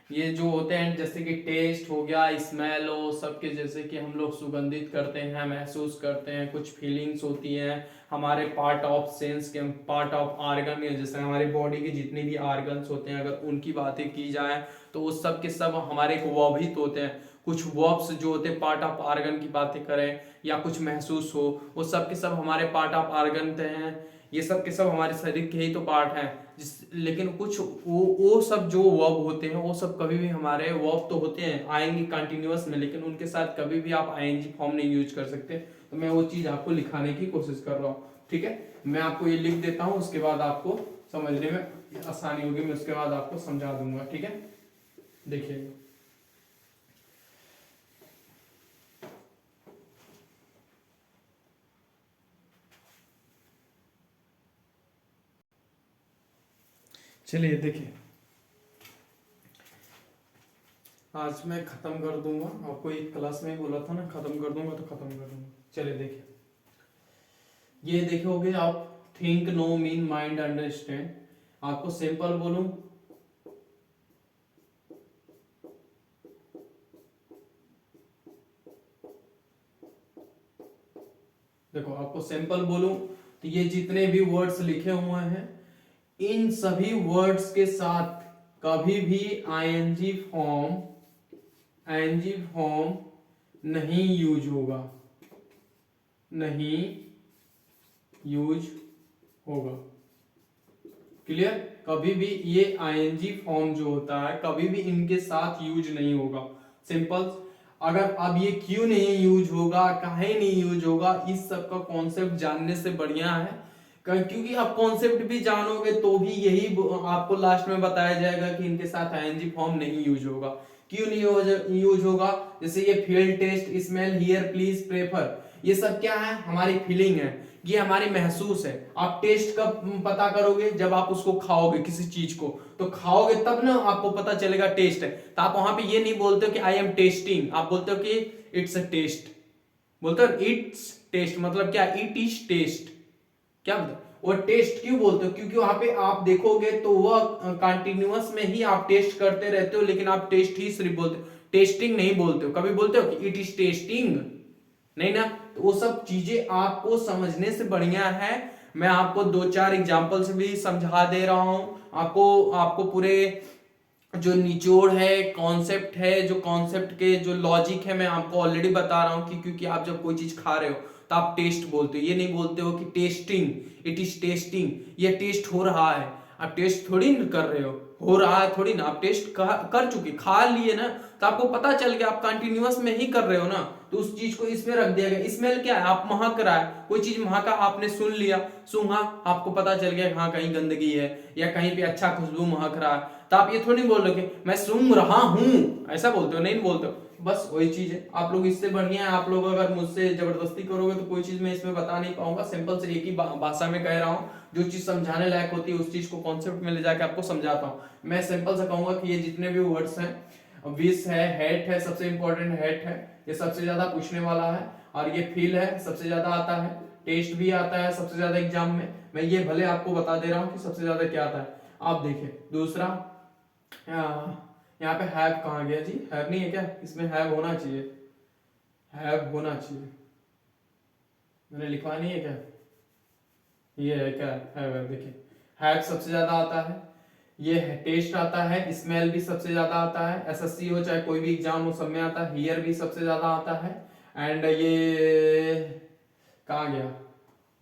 ये जो होते हैं जैसे कि टेस्ट हो गया, स्मेल हो, सबके जैसे कि हम लोग सुगंधित करते हैं, महसूस करते हैं, कुछ फीलिंग्स होती हैं हमारे पार्ट ऑफ सेंस के, पार्ट ऑफ आर्गन, जैसे हमारे बॉडी के जितने भी आर्गन्स होते हैं अगर उनकी बातें की जाए तो उस सब के सब हमारे को वर्बित होते हैं। कुछ वर्ब्स जो होते हैं पार्ट ऑफ आर्गन की बातें करें या कुछ महसूस हो, वो सब के सब हमारे पार्ट ऑफ आर्गन हैं, ये सब के सब हमारे शरीर के ही तो पार्ट हैं। लेकिन कुछ वो सब जो वर्ब होते हैं वो सब कभी भी हमारे वर्ब तो होते हैं आएंगे कंटिन्यूअस में, लेकिन उनके साथ कभी भी आप आईएनजी फॉर्म नहीं यूज कर सकते। तो मैं वो चीज आपको लिखाने की कोशिश कर रहा हूँ। ठीक है, मैं आपको ये लिख देता हूँ, उसके बाद आपको समझने में आसानी होगी, मैं उसके बाद आपको समझा दूंगा। ठीक है, देखिए चलिए देखिए आज मैं खत्म कर दूंगा, आपको एक क्लास में बोला था ना खत्म कर दूंगा तो खत्म कर दूंगा। चलिए देखिए ये देखोगे आप, think no mean mind understand, आपको सिंपल बोलूं देखो आपको सिंपल बोलूं तो ये जितने भी वर्ड्स लिखे हुए हैं इन सभी वर्ड्स के साथ कभी भी आईएनजी फॉर्म नहीं यूज होगा, नहीं यूज होगा। क्लियर, कभी भी ये आईएनजी फॉर्म जो होता है कभी भी इनके साथ यूज नहीं होगा। सिंपल, अगर अब ये क्यों नहीं यूज होगा, काहे नहीं यूज होगा, इस सब का कॉन्सेप्ट जानने से बढ़िया है, क्योंकि आप कॉन्सेप्ट भी जानोगे तो भी यही आपको लास्ट में बताया जाएगा कि इनके साथ आईएनजी फॉर्म नहीं यूज होगा। क्यों नहीं यूज होगा, जैसे ये field test, smell, hear, please, prefer, ये सब क्या है हमारी फीलिंग है ये हमारी महसूस है। आप टेस्ट कब पता करोगे? जब आप उसको खाओगे किसी चीज को, तो खाओगे तब ना आपको पता चलेगा टेस्ट है। तो आप वहां पे ये नहीं बोलते हो कि आई एम टेस्टिंग, आप बोलते हो कि इट्स अ टेस्ट। बोलते हो इट्स टेस्ट, मतलब क्या? It is test. क्या मतलब? वो टेस्ट क्यों बोलते हो? क्योंकि वहां पे आप देखोगे तो वह कंटिन्यूअस में ही आप टेस्ट करते रहते हो, लेकिन आप टेस्ट ही सिर्फ बोलते हो, टेस्टिंग नहीं बोलते हो। कभी बोलते हो कि इट इज टेस्टिंग? नहीं ना। तो वो सब चीजें आपको समझने से बढ़िया है मैं आपको 2-4 एग्जांपल से भी समझा दे रहा हूं। आपको आपको पूरे जो निचोड़ है, कॉन्सेप्ट है, जो कॉन्सेप्ट के जो लॉजिक है, मैं आपको ऑलरेडी बता रहा हूं कि क्योंकि आप जब कोई चीज खा रहे हो तो आप टेस्ट बोलते हो, ये नहीं बोलते हो कि टेस्टिंग, इट इज टेस्टिंग, ये टेस्ट हो रहा है। आप टेस्ट थोड़ी कर रहे हो रहा है थोड़ी ना, आप टेस्ट कर चुके, खा लिए ना, तो आपको पता चल गया, आप कंटिन्यूअस में ही कर रहे हो ना, तो उस चीज को इसमें रख दिया गया। स्मेल क्या है? आप महक रहा है, कोई चीज महका, आपने सुन लिया, सूंघा, आपको पता चल गया हाँ कहीं गंदगी है या कहीं पे अच्छा खुशबू महक रहा है, तो आप ये थोड़ी बोल रहे कि मैं सूंघ रहा हूं, ऐसा बोलते हो? नहीं बोलते हो। बस वही चीज है। आप लोग इससे बढ़िया है, आप लोग अगर मुझसे जबरदस्ती करोगे तो कोई चीज मैं इसमें बता नहीं पाऊंगा। सिंपल से एक ही भाषा में कह रहा हूँ, जो चीज समझाने लायक होती है उस चीज को कॉन्सेप्ट में ले जाके आपको समझाता हूँ। मैं सिंपल से कहूंगा कि ये जितने भी वर्ड्स हैं, विश है, हेट है, सबसे इंपॉर्टेंट हेट है, ये सबसे ज्यादा पूछने वाला है, और ये फील है, सबसे ज्यादा आता है, टेस्ट भी आता है सबसे ज्यादा एग्जाम में। मैं ये भले आपको बता दे रहा हूँ कि सबसे ज्यादा क्या आता है। आप देखिए दूसरा, यहाँ पे हैव कहाँ गया जी? हैव नहीं है क्या? इसमें हैव होना चाहिए, हैव होना चाहिए, मैंने लिखवा नहीं है क्या? ये है क्या? हैव। देखिए हैव सबसे ज्यादा आता है, ये टेस्ट आता है, स्मेल भी सबसे ज्यादा आता है, एसएससी हो चाहे कोई भी एग्जाम हो सब में आता है, हियर भी सबसे ज्यादा आता है, एंड ये कहाँ गया?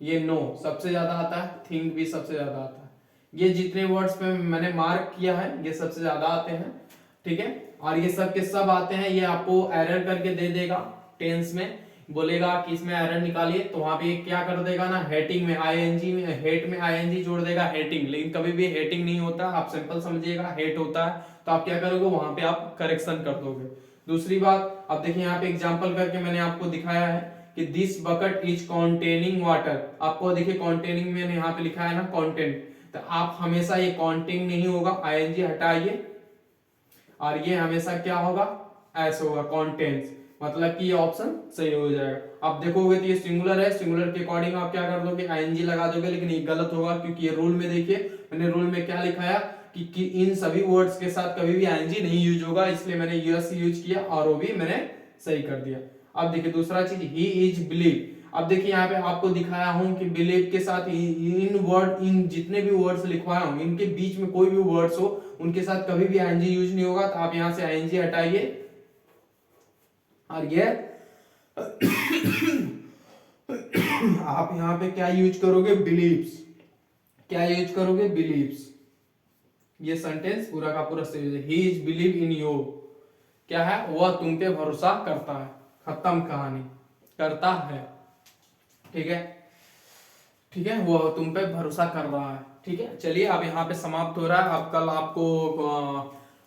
ये नो सबसे ज्यादा आता है, थिंक भी सबसे ज्यादा आता है। ये जितने वर्ड्स पे मैंने मार्क किया है ये सबसे ज्यादा आते हैं, ठीक है। और ये सब के सब आते हैं, ये आपको एरर करके दे देगा, टेंस में बोलेगा कि इसमें एरर निकालिए, तो वहां पे क्या कर देगा ना, हेटिंग में आईएनजी में, हेट में आईएनजी जोड़ देगा, हेटिंग। लेकिन कभी भी हेटिंग नहीं होता, आप सिंपल समझिएगा, हेट होता है। तो आप क्या करोगे, वहां पे आप करेक्शन कर दोगे। दूसरी बात, अब देखिए यहाँ पे एग्जाम्पल करके मैंने आपको दिखाया है कि this bucket is containing water. आपको देखिए कॉन्टेनिंग में यहाँ पे लिखा है ना कॉन्टेंट, तो आप हमेशा ये कॉन्टेनिंग नहीं होगा, आईएनजी हटाइए, और ये हमेशा क्या होगा, ऐसे होगा, कॉन्टेंट्स, मतलब कि ये ऑप्शन सही हो जाएगा। आप देखोगे तो ये सिंगुलर है, सिंगुलर के अकॉर्डिंग आप क्या कर दोगे, आईएनजी लगा दोगे, लेकिन ये गलत होगा क्योंकि ये रूल में देखिए मैंने रूल में क्या लिखाया कि इन सभी वर्ड्स के साथ कभी भी आईएनजी नहीं यूज होगा, इसलिए मैंने यूएस यूज किया और वो भी मैंने सही कर दिया। अब देखिए दूसरा चीज, ही इज बिलीव। अब देखिए यहाँ पे आपको दिखाया हूं कि बिलीव के साथ इन वर्ड, इन जितने भी वर्ड्स लिखवाया हूं इनके बीच में कोई भी वर्ड्स हो उनके साथ कभी भी आईएनजी यूज नहीं होगा, तो आप यहां से आईएनजी हटाइए, और ये आप यहां पे क्या यूज करोगे, बिलीव्स। क्या यूज करोगे, बिलीव्स। ये सेंटेंस पूरा का पूरा सही है, he is believe in you, क्या है, वह तुम पे भरोसा करता है, खत्म कहानी, करता है, ठीक है, ठीक है, वो तुम पे भरोसा कर रहा है, ठीक है। चलिए अब यहाँ पे समाप्त हो रहा है। अब कल आपको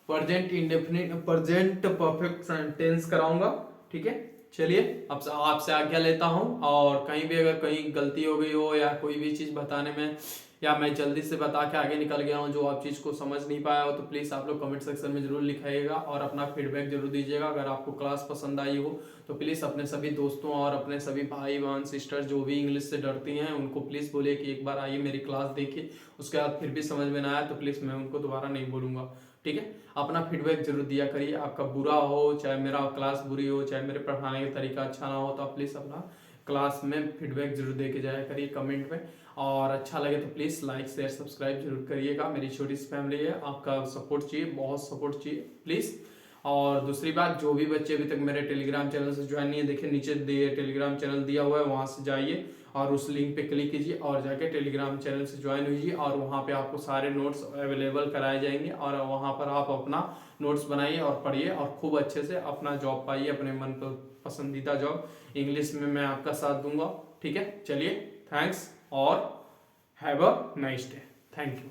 present indefinite, present perfect tense कराऊंगा, ठीक है। चलिए अब आपसे आज्ञा लेता हूँ, और कहीं भी अगर कहीं गलती हो गई हो या कोई भी चीज बताने में, या मैं जल्दी से बता के आगे निकल गया हूँ जो आप चीज को समझ नहीं पाया हो, तो प्लीज आप लोग कमेंट सेक्शन में जरूर लिखाइएगा और अपना फीडबैक जरूर दीजिएगा। अगर आपको क्लास पसंद आई हो तो प्लीज अपने सभी दोस्तों और अपने सभी भाई बहन सिस्टर जो भी इंग्लिश से डरती हैं उनको प्लीज बोलिए कि एक बार आइए मेरी क्लास देखिए, उसके बाद फिर भी समझ में ना आया तो प्लीज मैं उनको दोबारा नहीं बोलूंगा, ठीक है। अपना फीडबैक जरूर दिया करिए, आपका बुरा हो चाहे मेरा क्लास बुरी हो चाहे मेरे पढ़ाने का तरीका अच्छा ना हो, तो आप प्लीज अपना क्लास में फीडबैक जरूर दे के जाया करिए कमेंट में, और अच्छा लगे तो प्लीज लाइक शेयर सब्सक्राइब जरूर करिएगा। मेरी छोटी सी फैमिली है, आपका सपोर्ट चाहिए, बहुत सपोर्ट चाहिए प्लीज। और दूसरी बात, जो भी बच्चे अभी तक मेरे टेलीग्राम चैनल से ज्वाइन नहीं है, देखिए नीचे टेलीग्राम चैनल दिया हुआ है, वहां से जाइए और उस लिंक पे क्लिक कीजिए और जाके टेलीग्राम चैनल से ज्वाइन होइए, और वहाँ पे आपको सारे नोट्स अवेलेबल कराए जाएंगे, और वहाँ पर आप अपना नोट्स बनाइए और पढ़िए और खूब अच्छे से अपना जॉब पाइए, अपने मन पसंदीदा जॉब। इंग्लिश में मैं आपका साथ दूंगा, ठीक है। चलिए थैंक्स और have a nice day, thank you.